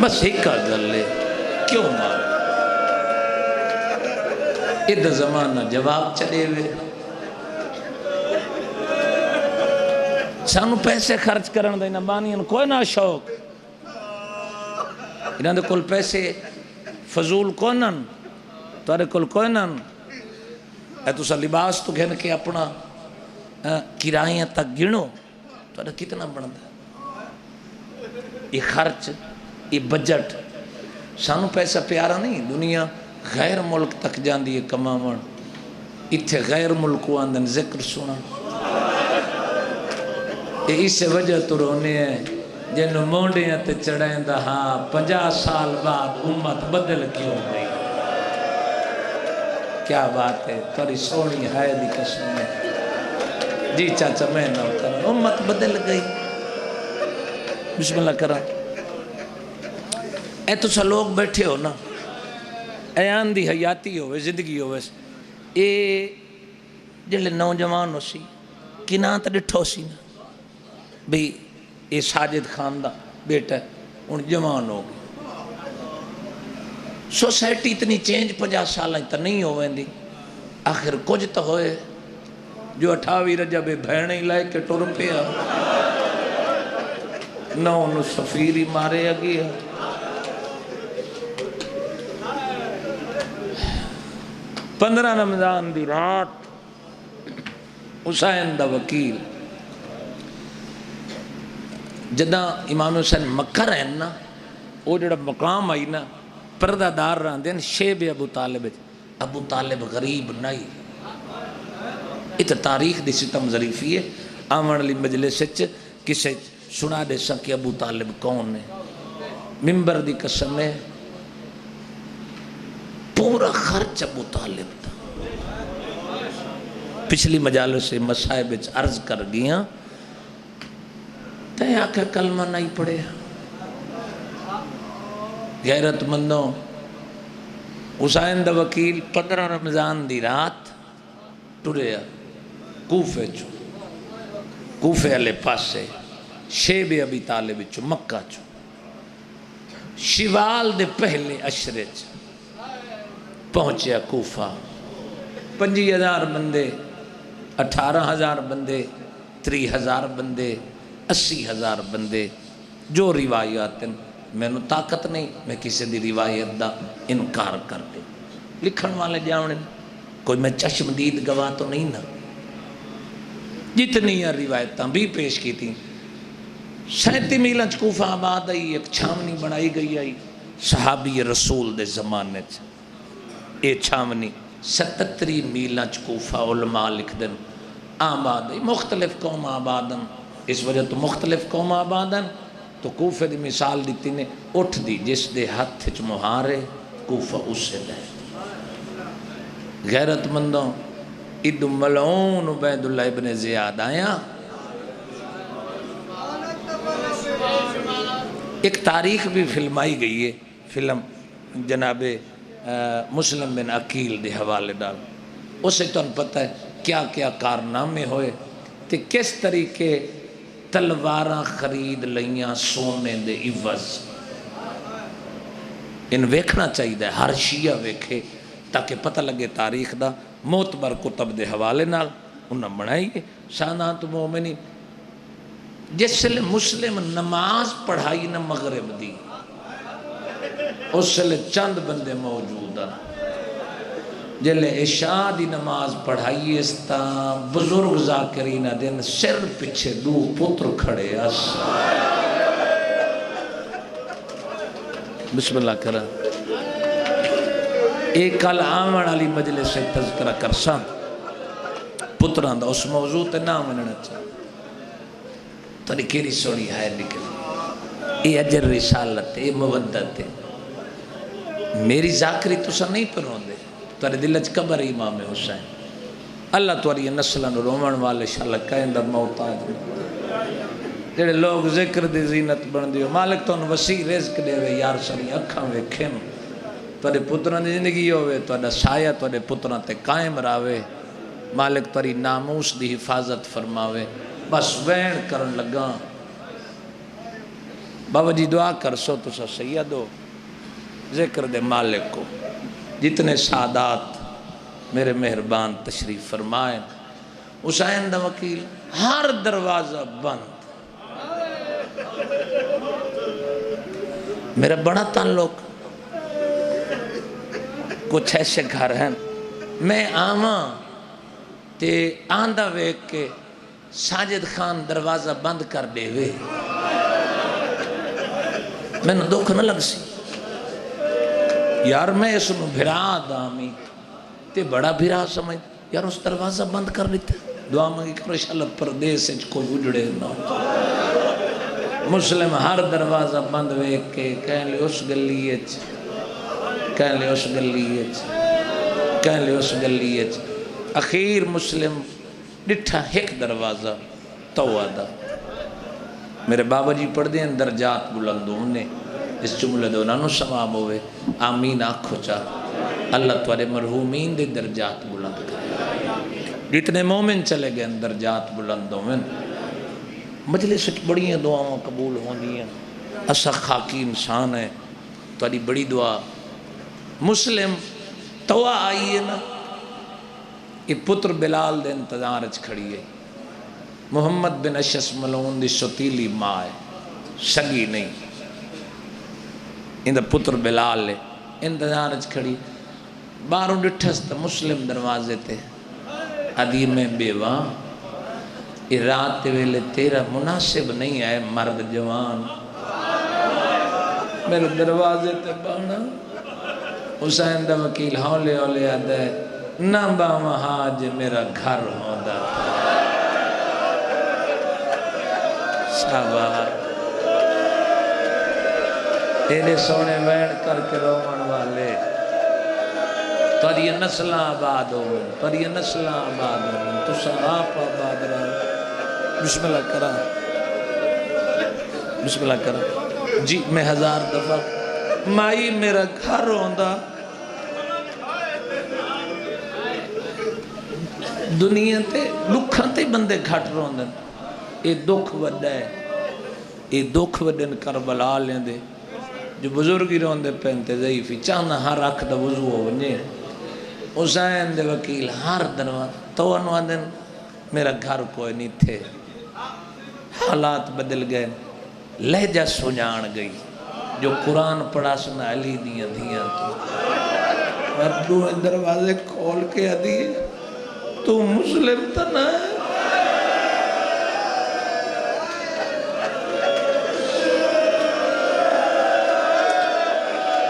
بس ایک گل ہے، کیوں مارے؟ ادھا زمانہ جواب چلے ہوئے، سانو پیسے خرچ کرن دے نبانیاں کوئی نہ شوق، انہاں دے کل پیسے فضول کونن، تارے کل کوئی نہ اے تو سا لباس تو گھن کے اپنا کرائیاں تک گنو تو کتنا بڑھتا ہے؟ یہ خرچ، یہ بجٹ سانو پیسہ پیارا نہیں۔ دنیا غیر ملک تک جان دیئے کماون، اتھے غیر ملکو آندن ذکر سنا، یہ اس وجہ تو رونے ہیں جنہوں مونڈیاں تے چڑھائیں دا ہاں 50 سال بعد امت بدل کیوں گئی؟ کیا بات ہے، توری سونی ہے دی قسم ہے جی چاچا میں نہ کروں، امت بدل گئی۔ بسم اللہ کرا اے تو سا لوگ بیٹھے ہو نا، اے آن دی حیاتی ہوئے زندگی ہوئے، اے جلے نوجوان ہو سی کناں تا ڈٹھو سی نا بھئی اے ساجد خان دا بیٹا ہے ان جوان ہو گئی، سوسائٹی اتنی چینج 50 سالہ تا نہیں ہوئے دی، آخر کچھ تا ہوئے جو 28 رجب بھیڑیں لائے کے ٹور پیا نو انہوں سفیری مارے گیا۔ 15 رمضان دی رات حسین دا وکیل جدہ امام حسین مکہ رہن نا، وہ جڑا مقام آئی نا پردہ دار رہن دین شیب ابو طالب، ابو طالب غریب نہیں، ات تاریخ دی ستم ظریفی ہے۔ آمن علی مجلس سچ کسے سنا دے سکے ابو طالب کون ہے، ممبر دی قسم ہے پورا خرچ ابو طالب تھا۔ پچھلی مجالس سے مسائب عرض کر گیا تے آکھا کلمہ نہیں پڑھے، غیرت مندوں حسین دا وکیل 15 رمضان دی رات ٹریا کوفے چو، کوفے علی پاسے شیب ابی طالب چو مکہ چو، شوال دے پہلے عشرے چو پہنچیا کوفہ، 25,000 بندے، 18,000 بندے، 30,000 بندے، 80,000 بندے، جو روایات ہیں میں نے طاقت نہیں میں کسی دی روایت دا انکار کر دے، لکھن والے جاؤنے کوئی میں چشمدید گواہ تو نہیں نا، جتنی روایتاں بھی پیش کی تھیں۔ 37 میلہ کوفہ آباد آئی، ایک چھامنی بنائی گئی آئی صحابی رسول دے زمانے سے، یہ چھامنی 77 میلہ کوفہ علماء لکھ دن آباد آئی، مختلف قوم آبادن، اس وجہ تو مختلف قوم آبادن تو کوفہ دی مثال دیتی نے اٹھ دی جس دے ہاتھ چ مہارے کوفہ اس سے دے۔ غیرت مندوں ادو ملعون عبید اللہ ابن زیاد آیا، ایک تاریخ بھی فلمائی گئی ہے، فلم جناب مسلم بن عقیل دے حوالے ڈال، اس سے تو ان پتہ ہے کیا کیا کارنامے ہوئے تے کس طریقے تلواراں خرید لیاں سونے دے عوض۔ ان ویکھنا چاہیے ہر شیعہ ویکھے تاکہ پتہ لگے تاریخ دا، معتبر کتب دے حوالے نال انہاں بنائی ہے۔ سادات مومنین جس لئے مسلم نماز پڑھائی نہ مغرب دی، اس لئے چند بندے موجود ہیں جلے عشاء دی نماز پڑھائی اس تا بزرگ ذاکرین دن سر پچھے 2 پتر کھڑے اس بسم اللہ کرا۔ ایک کل آمن علی مجلس سے تذکرہ کرساں پتران دا اس موضوع تے نام انہاں چاہ تاری کیری سونی ہے نکل، یہ اجر رسالت ہے، یہ مودت ہے۔ میری ذاکری تو سا نہیں پڑھوں دے تارے دلچ قبر امام حسین، اللہ تواری نسلن رومن والے شاءاللہ کہیں در موتاد جڑے لوگ ذکر دی زینت بن دیو، مالک تو ان وسیع رزق دے وے یار سری اکھاں وے کھن تواڈے پتراں دی زندگی ہوئے، تواڈا سایہ تواڈے پتراں تے قائم راوے، مالک تاری ناموس دی حفاظت فرماوے۔ بس وین کرن لگا بابا جی دعا کر سو تسا سیدو ذکر دے مالک کو، جتنے سادات میرے مہربان تشریف فرمائیں۔ حسین دا وکیل ہر دروازہ بند، میرا بڑا تعلق کچھ ایسے گھر ہیں میں آواں تے آندہ ویک کے ساجد خان دروازہ بند کر دے وے، میں نے دکھ نہ لگ سی یار، میں اس میں بھرا دامی تے بڑا بھرا سمجھ یار، اس دروازہ بند کر لیتے۔ دعا مانگی کرو انشاءاللہ پردیس سے کوئی اجڑے نہ ہو۔ مسلم ہر دروازہ بند ویک کے کہن لے اس گلیچ، کہن لے اس گلیچ، کہن لے اس گلیچ، اخیر مسلم ڈٹھا ایک دروازہ توہ دا۔ میرے بابا جی پڑھ دیں درجات بلندوں نے اس جملے دو نانو سمام ہوئے، آمین آنکھو چاہ اللہ توارے مرحومین دے درجات بلند کرے۔ جتنے مومن چلے گئے درجات بلندوں میں، مجلس بڑی دعاوں قبول ہوں دیئے، اسا خاکی انسان ہے، تواری بڑی دعا۔ مسلم توہ آئی ہے نا، یہ پتر بلال دے انتظار اچ کھڑی ہے، محمد بن اشس ملعون دی ستیلی ماں ہے، سگی نہیں، ان دا پتر بلال لے انتظار اچ کھڑی، باروں ڈٹھس تا مسلم دروازے تے ادھی میں بیوہ، یہ رات ویلے تیرا مناسب نہیں ہے مرد جوان، میرے دروازے تے بانا۔ حسین دا وکیل ہولے ہولے آدھا ہے نہ باواں حاج میرا گھر ہوندا شاباش، تیرے سونے وین کر کے رومن والے، توڑی نسلہ آباد ہو، توڑی نسلہ آباد ہو، تو آپ آباد رہا۔ بسم اللہ کرا، بسم اللہ کرا جی، میں 1000 دفعہ مائی میرا گھر ہوندا، دنیا تے دکھاں تے بندے گھٹ روندن، یہ دکھ وڈا ہے، یہ دکھ وڈن کربلا لیں دے جو بزرگی روندے پہنتے ضعیفی چاہنا ہر اکھ دا وضو ہو ونجے۔ حسین دے وکیل ہر دنوان تو انوادن میرا گھر کوئی نہیں تھے، حالات بدل گئے، لہجہ سنجان گئی، جو قرآن پڑھا سنا علی دیاں دیاں تو ابو دروازے کھول کے آدھی تو مسلم تا نہ ہے،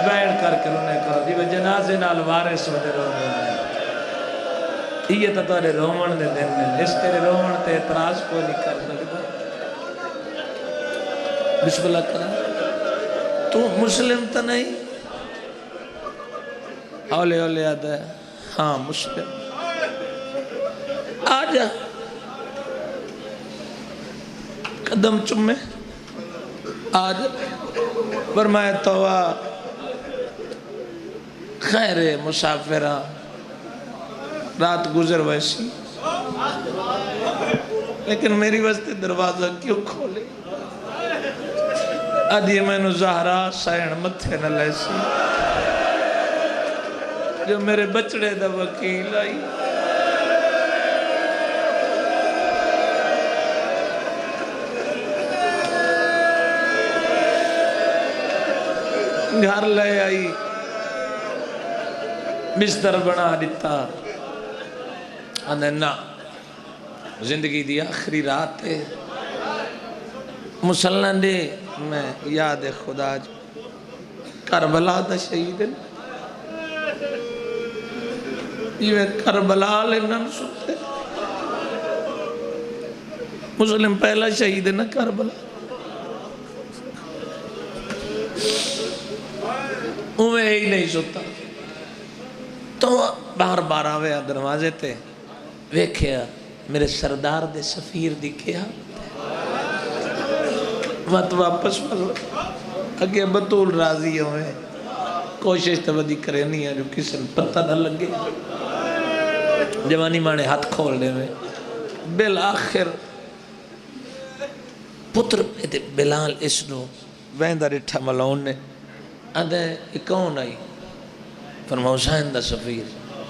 بیٹھ کر کے رونے کرو دی وہ جنازے نال وارث ہو دے رونے یہ تا تارے رومن دے دن میں اس تیرے رومن تے اعتراض کوئی نہیں کر سکتا۔ بسم اللہ کرا تو مسلم تا نہیں، اولے اولے آدھا ہے ہاں مسلم، آجا قدم چمے آجا، فرمائے توہ خیر مسافرہ رات گزر ویسی، لیکن میری واسطے دروازہ کیوں کھولے؟ آدھی میں نو زہرا سائن متھے نہ لیسی، جو میرے بچڑے دا وکیل آئی، گھر لے آئی، بستر بنا دیتا، آنے نا زندگی دی آخری رات ہے، مسلح دے میں یاد خدا جو کربلا دا شہید ہے، یہ کربلا لینا سنتے، مسلم پہلا شہید ہے نا کربلا، اوہ ہی نہیں سنتا، تو بار بار آوے دروازے تے ویکھیا میرے سردار دے سفیر دکھیا، مت واپس پڑھو اگے بطول راضی ہوئے، کوشش تو ودی کرے نہیں ہے جو کسی نے پتہ نہ لگے جوانی مانے ہاتھ کھول دے میں بالآخر پتر بلال اس نو ویندہ رٹھا ملون نے آدھے یہ کون آئی فرماؤ حسین دا سفیر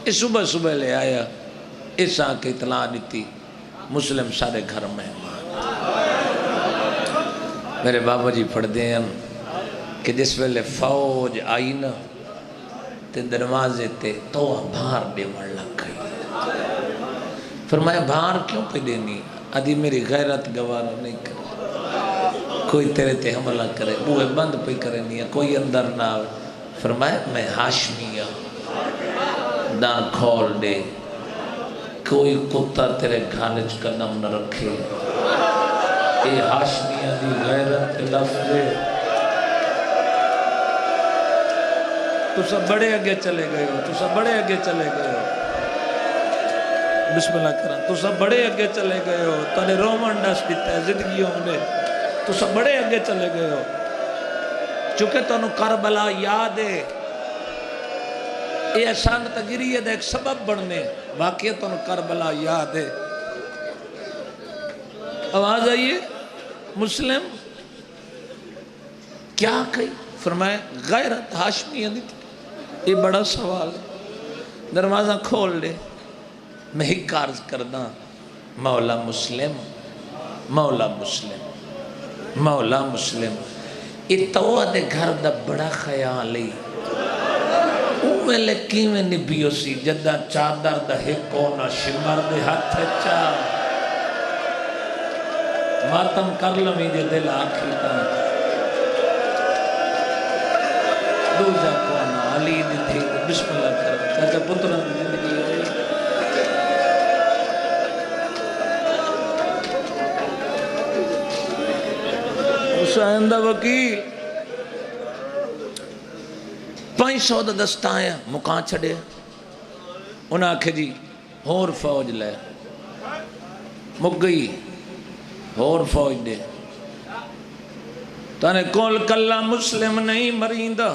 اس صبح صبح لے آیا اس آن کے اطلاع دیتی مسلم سارے گھر میں میرے بابا جی پڑھ دیں کہ جس ویلے فوج آئی نا تے دروازے تے تو بھار دے مڑ لگ گئی فرمایا بھار کیوں پہ دینی آدھی میری غیرت گوارا نہیں کرے کوئی تیرے تے حملہ کرے بوئے بند پہ کرے نہیں کوئی اندر نہ آئے فرمایا میں ہاشمی ہوں نہ کھول دے کوئی کتا تیرے گھالج قدم نہ رکھے اے ہاشمیہ دی غیرت لفظ تو سب بڑے آگے چلے گئے ہو تو سب بڑے آگے چلے گئے ہو بسم اللہ کریں تو سب بڑے آگے چلے گئے ہو تو نے رومن ڈس دیتا ہے زندگیوں میں تو سب بڑے آگے چلے گئے ہو چونکہ تو انہوں کربلا یاد ہے یہ احسان تگیری ہے ایک سبب بڑھنے واقعی تو انہوں کربلا یاد ہے آواز آئیے مسلم کیا کہی فرمائے غیرت ہاشمی نہیں تھی یہ بڑا سوال ہے دروازہ کھول لے میں ہی کارز کردہ مولا مسلم مولا مسلم مولا مسلم یہ تو دے گھر دا بڑا خیال ہے اوہ لکی میں نبیو سی جدہ چادر دا ہکونا شمر دے ہاتھ چاہ ماتم کر لمی دے دل آکھی تا دوجہ کونا علی دی تھی بسم اللہ کر چاچا پتران دی زندگی ہوئی حسین دا وکیل 500 دا دستایا مکان چھڑے انہاں آکھے جی ہور فوج لے مک گئی ہور فوج دے تانے کول کلا مسلم نہیں مریندہ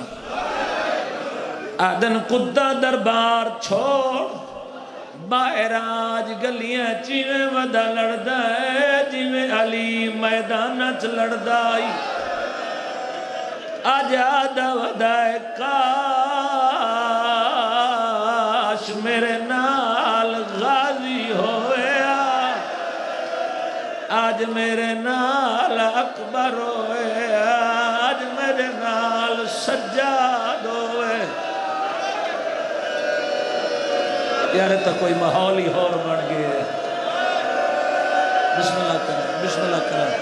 آدن قدہ دربار چھوڑ باہر آج گلیاں چیویں ودا لڑدا ہے جیویں علی میدانہ چ لڑدا آئی آج آدھا ودا ہے کاش میرے نال غازی ہویا آج میرے نال اکبر ہویا آج میرے نال سجاد ہوئے یار تو کوئی ماحول ہی اور بن گئے بسم اللہ کریں بسم اللہ کریں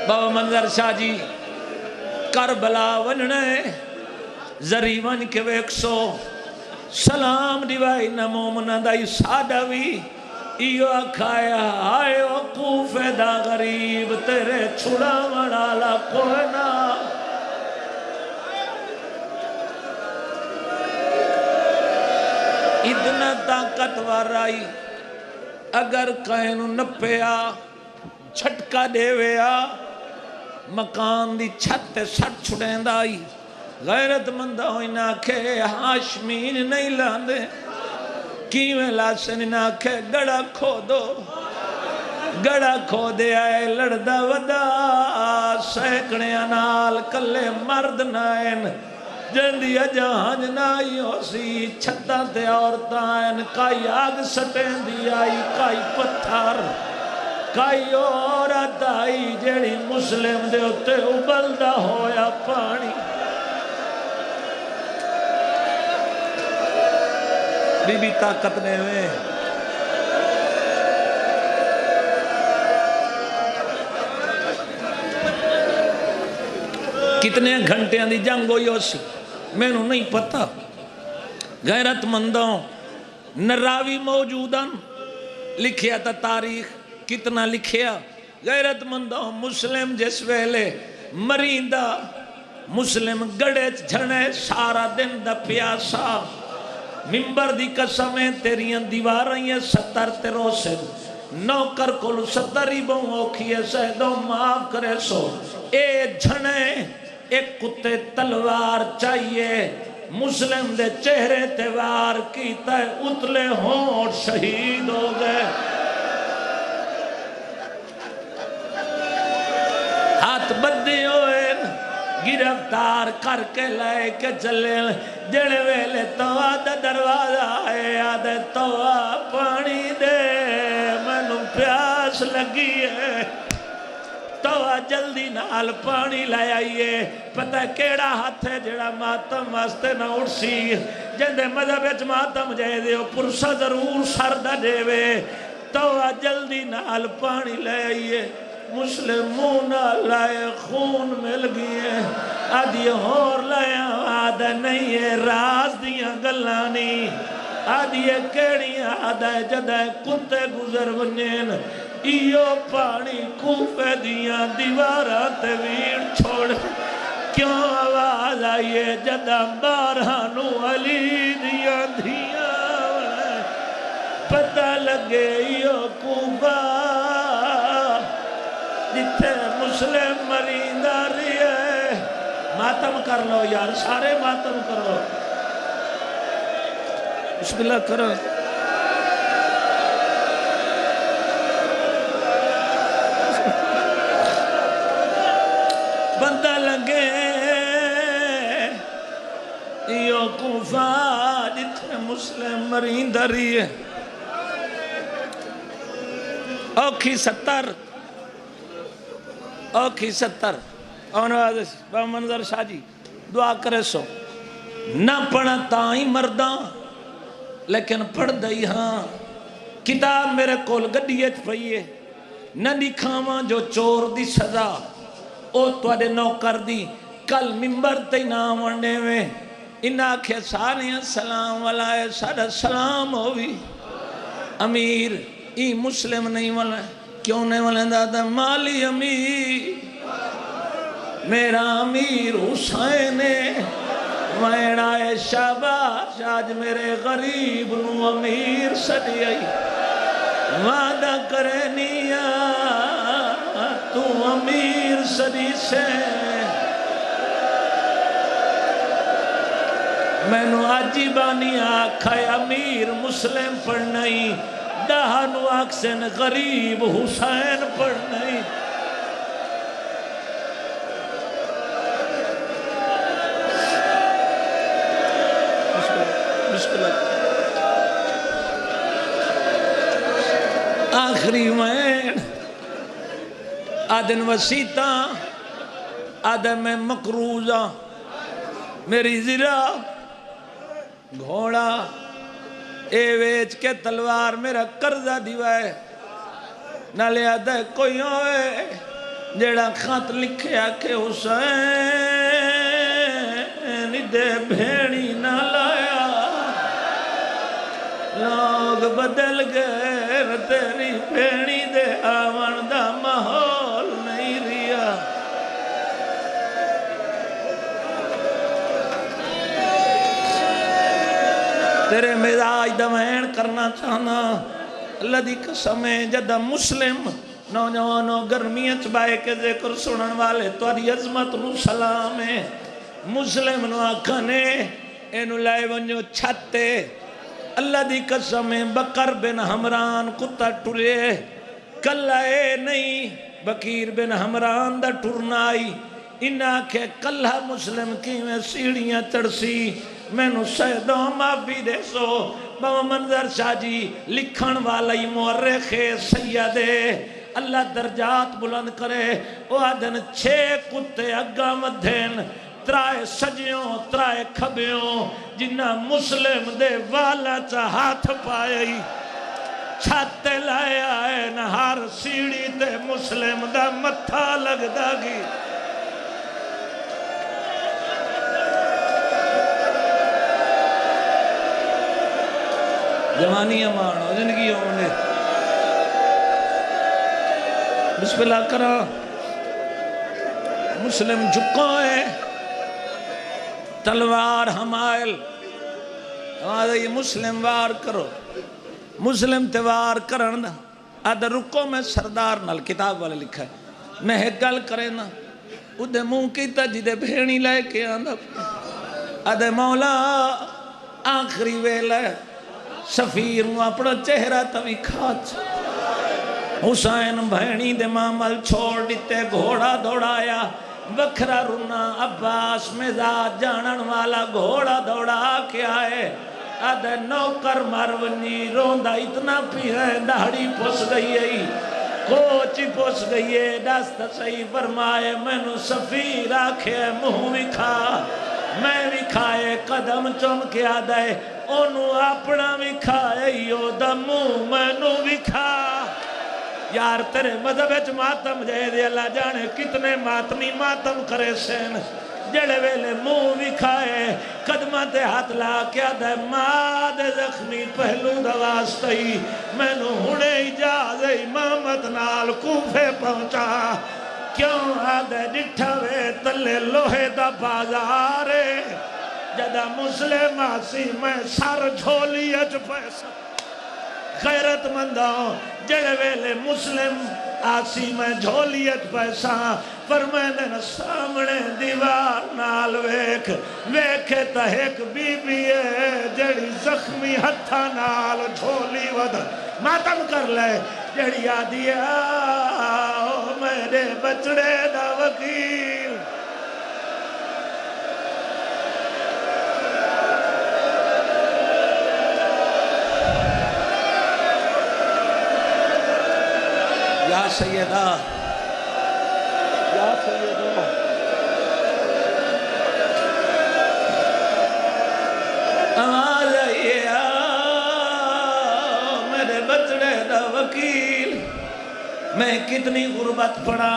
بابا منظر شاہ جی کربلا وننے زری ون کے ویکسو سلام دیوائی نمومنہ دائی سادوی ایو اکھایا آئے وقوف دا غریب تیرے چھڑا منالا کوئی نہ اتنا طاقتور آئی اگر کہنو نپیا چھٹکا دے ویا مکان دی چھت سٹ چھڑیں دائی غیرت مندہ ہوئی نہ کھے ہاشمین نہیں لاندے کیویں لاسن نہ کھے گڑا کھو دو گڑا کھو دے آئے لڑدہ ودا سیکڑے انال کلے مرد نائن جندی جہاں جنائی ہو سی چھتا تے عورتائن کائی آگ سٹیں دی آئی کائی پتھر کائی عورت آئی جیڑی مسلم دے ہوتے ابلدہ ہویا پانی بی بی طاقت نے ہوئے کتنے گھنٹے دی جنگ ہوئی ہو سی میں نو نہیں پتا غیرت مندوں نراوی موجوداً لکھیا تا تاریخ کتنا لکھیا غیرت مندوں مسلم جس ویلے مریندہ مسلم گڑے جھنے سارا دن دا پیاسا ممبر دی قسمیں تیریاں دیواریں 70 تیروسن نوکر کل ستری بہوں اوکھیے سہدوں معاف کرے سو اے جھنے ایک کتے تلوار چاہیے مسلم دے چہرے تیوار کیتا ہے اتلے ہونٹ شہید ہو گئے ہاتھ بدی ہوئے گرفتار کر کے لائے کے چلے جڑے ویلے توا دا دروازہ آئے آدھے توا پانی دے میں نو پیاس لگی ہے توا جلدی نال پانی لائے آئیے پتہ کیڑا ہاتھ ہے جڑا ماتم واسطے نہ اڑسی جندے مذہب اچ ماتم جائے دے پرسا ضرور سردہ دے وے توا جلدی نال پانی لائے آئیے مسلمون لائے خون مل گئے آدھی اور لائے آدھا نہیں ہے راز دیاں گلانی آدھی کیڑی آدھا جدہ کتے گزر ونین ایو پانی کوفے دیاں دیوارات ویڑ چھوڑ کیوں آواز آئیے جدہ بارہانو علی دیاں دیاں پتہ لگے ایو کوفہ جتھے مسلم مریندہ رہی ہے ماتم کر لو یار سارے ماتم کرو بسم اللہ کرو بندہ لگے ایو کوفہ جتھے مسلم مریندہ رہی ہے اوکھی 70 اوکھی 70 آنواز با منظر شاہ جی دعا کرے سو نہ پڑھا تائیں مرداں لیکن پڑھ دئی ہاں کتاب میرے کول گڈیت پئیے نہ دکھاواں جو چور دی سزا او توڑے نوکر دی کل ممبر تے نام ونڈے میں انہا کھے ساریاں سلام والائے سارا سلام ہوئی امیر ای مسلم نہیں والائے کیوں نہیں والے دادا مالی امیر میرا امیر حسین وینا شاباش آج میرے غریب نو امیر سڑی آئی وعدہ کرنیا تو امیر سڑی سے میں نو آجی بانی آکھائے امیر مسلم پڑھنائی دہنو اکسن غریب حسین پڑھنائی آخری وین آدن وسیطہ آدن میں مقروضہ میری زرہ گھوڑا اے ویچ کے تلوار میرا قرضہ دیوائے نہ لے آدھا کوئی ہوئے جیڑا خط لکھے آکے حسین دے بھیڑی نہ لایا لوگ بدل گئے تیری بھیڑی دے آون دا ماحول نہیں ریا تیرے مزاج دمین کرنا چاہنا اللہ دی قسمیں جدہ مسلم نوجوانوں گرمیت بائے کے ذکر سنن والے تواری عظمت نو سلام ہے مسلم نو آکھنے اینو لائے ونجو چھتے اللہ دی قسمیں بکر بن حمران کتا ٹرے کلہ اے نہیں بکیر بن حمران دا ٹرنائی انہا کے کلہ مسلم کی میں سیڑیاں چڑسی میں نو سیدوں معافی دے سو بابا منظر شاہ جی لکھن والی مورخ سیدے اللہ درجات بلند کرے وہ آدھن 6 کتے اگا مدھین ترائے سجیوں ترائے کھبیوں جنہ مسلم دے والا چا ہاتھ پائی چھاتے لائے آئے نہ ہر سیڑی دے مسلم دا متھا لگ دا گی جوانی امانو زندگی ہونے بسم اللہ کرا مسلم جھکائے تلوار ہمائل ہمارا یہ مسلم وار کرو مسلم تیوار کرن آدھا رکو میں سردار نال کتاب والے لکھا ہے میں ایک گل کرے نا ادھے منہ کیتا جدے بھیڑی لے کے آدھا آدھے مولا آخری ویلے سفیر مو اپنا چہرہ توی کھاچ حسین بھینی دے معامل چھوڑ دیتے گھوڑا دوڑایا بکھرا رونا عباس مزاج جانن والا گھوڑا دوڑا کے آئے آدھے نوکر مرونی روندہ اتنا پی ہے داڑھی پوس گئی ہے کوچی پوس گئی ہے دست صحیح فرمائے میں نو سفیر آکھے منہ بھی کھا میں بھی کھائے قدم چم کے آدھے انہوں اپنا بھی کھائے یو دمو میں نو بھی کھا یار تیرے مذہب اچھ ماتم جائے دے اللہ جانے کتنے ماتمی ماتم کرے سین جڑے ویلے منہ بھی کھائے قدمت ہاتھ لا کیا دے ماد زخمی پہلو دواستی میں نو ہنے اجازے امامت نال کوفے پہنچا کیوں آدھے ڈٹھوے تلے لوہے دا بازارے جدہ مسلم آسی میں سر جھولی اچ پیسا غیرت مندوں جڑے ویلے مسلم آسی میں جھولیت پیسا پر میں نے سامنے دیوار نال ویکھے تا ایک بی بی ہے جڑی زخمی ہتھا نال جھولی ود ماتم کر لے جڑی آدھی آؤ میرے بچڑے دا وکیل یا سیدہ یا سیدہ آواز آئیے میرے بچڑے دا وکیل میں کتنی غربت پڑا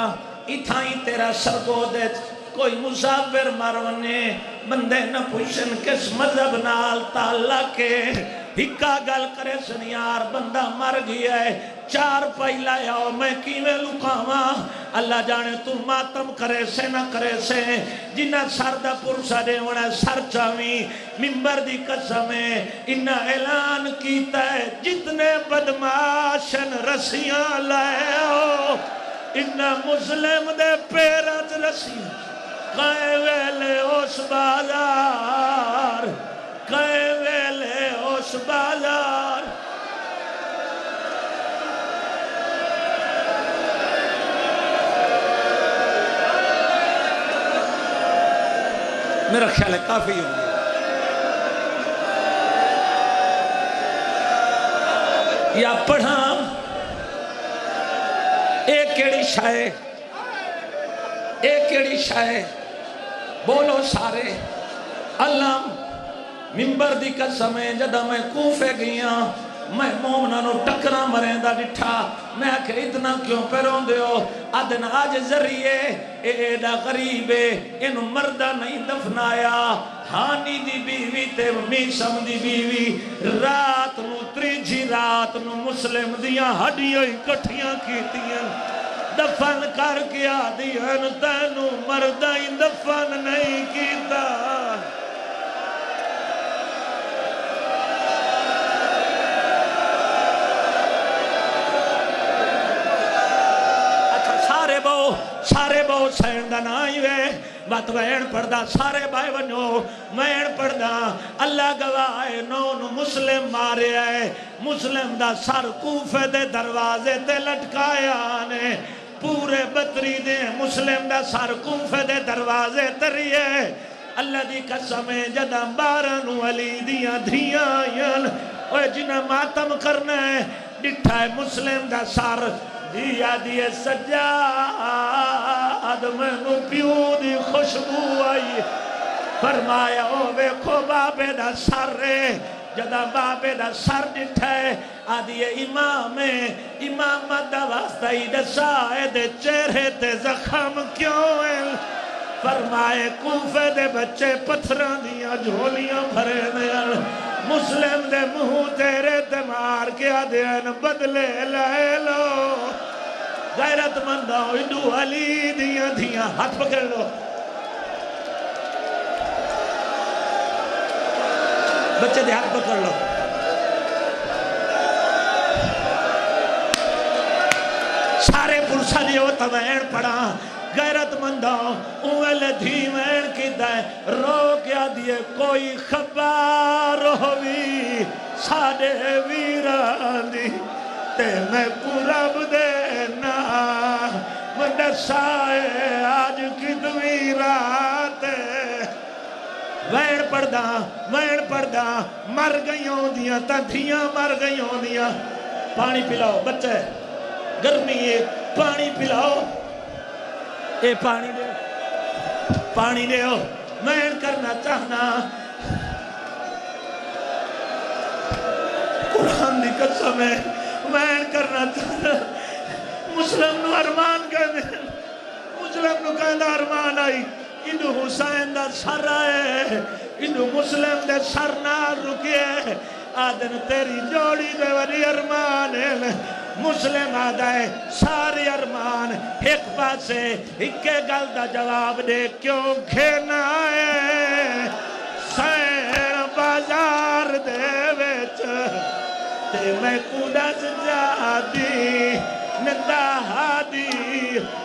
اتھائی تیرا سرگو دے کوئی مسافر مرونے بندے نہ پوچھن کس مذہب نال تعلق کے ہکا گل کرے سنیار بندہ مر گیا ہے چار پہلا یاؤ میں کیویں لکاواں اللہ جانے تو ماتم کرے سے نہ کرے سے جنہ سردہ پرسا دے وڑا سر چاویں ممبر دی قسمیں انہ اعلان کیتا ہے جتنے بدماشن رسیاں لائے ہو انہ مسلم دے پیرت رسیاں کائے ویلے اس بازار کائے ویلے اس بازار میرا خیال ہے کافی ہو گیا یا پڑھا ایک کیڑی شائع ایک کیڑی شائع بولو سارے اللہ ممبر دی قسمیں جدہ میں کوفے گیا میں مومنانو ٹکرا مریندا ڈٹھا میں کہ اتنا کیوں پیرون دیو آدن آج ذریعے ایڈا غریبے انو مردہ نہیں دفنایا ہانی دی بیوی تے میسم دی بیوی رات نو تریجی رات نو مسلم دیاں ہڈیاں کٹھیاں کیتیاں دفن کر کے آدیاں تینو مردہ دفن نہیں کیتا سارے بہو سین دا نائی وے بات وین پڑھدا سارے بھائی ونو وین پڑھدا اللہ گواہ نو مسلم مارے آئے مسلم دا سر کوفے دے دروازے تے لٹکایا نے پورے بطری دے مسلم دا سر کوفے دے دروازے تریے اللہ دی قسمیں جدہ بارن علی دیاں دھیاں آئین اوہ جنہ ماتم کرنا ہے ڈٹھا ہے مسلم دا سر دیا دیے سجاد میں نو پیو دی خوشبو آئی فرمایا او ویکھو بابے دا سر رے جدہ بابے دا سر ڈٹھائے آدھیے امام دا واسطہ ہی دسائے دے چہرے تے زخم کیوں ہیں فرمائے کوفے دے بچے پتھران دیا جھولیاں بھرے دیا مسلم دے منہ تیرے تے مار کے آدھین بدلے لائے لو غیرت مندہ انڈو علی دیاں ہاتھ پکڑ لو بچے دے ہاتھ پکڑ لو سریو توین پڑا غیرت مندہ اوہل دھیمین کی دائیں رو کیا دیئے کوئی خبر ہوئی ساڑے ویران دی تے میں قرب دینا مندسائے آج کی دویرات وین پڑھدا مر گئیوں دیاں تندھیاں مر گئیوں دیاں پانی پلاؤ بچے گرمی ہے پانی پلاؤ اے پانی دے ہو وین کرنا چاہنا قرآن دی قسم ہے وین کرنا چاہنا مسلم نو ارمان کہنے مسلم نو کہنا ارمان آئی انہوں حسین دا سر آئے انہوں مسلم دے سر نہ رکے آدن تیری جوڑی دے وری ارمان ہے مسلم آدھائے ساری ارمان ایک پاسے اکے گل دا جواب دے کیوں کھینا ہے سین بازار دے ویچ تے میں کودس جا دی نندہ ہادی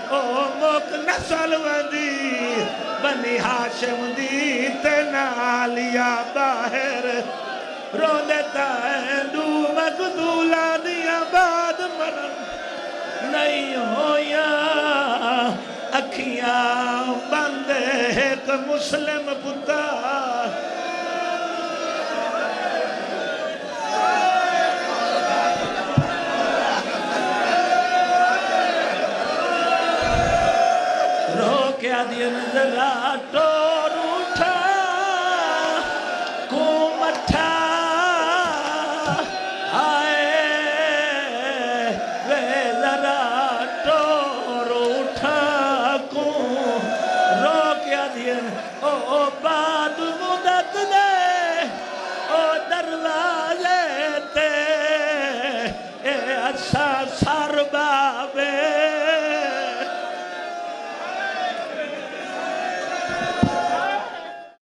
او موک نسل وندی بنی ہاشم دی تے نالیا باہر رو دیتا ہے دو مقدولہ دیا بعد مرن نہیں ہویا اکھیاں بندے ایک مسلم پتا دیا نظرہ ٹور اٹھا کو مٹھا آئے وے ذرا ٹور اٹھا کو رو کیا دیا او بعد مدت دے او دروازے تے اے اچھا سر بابے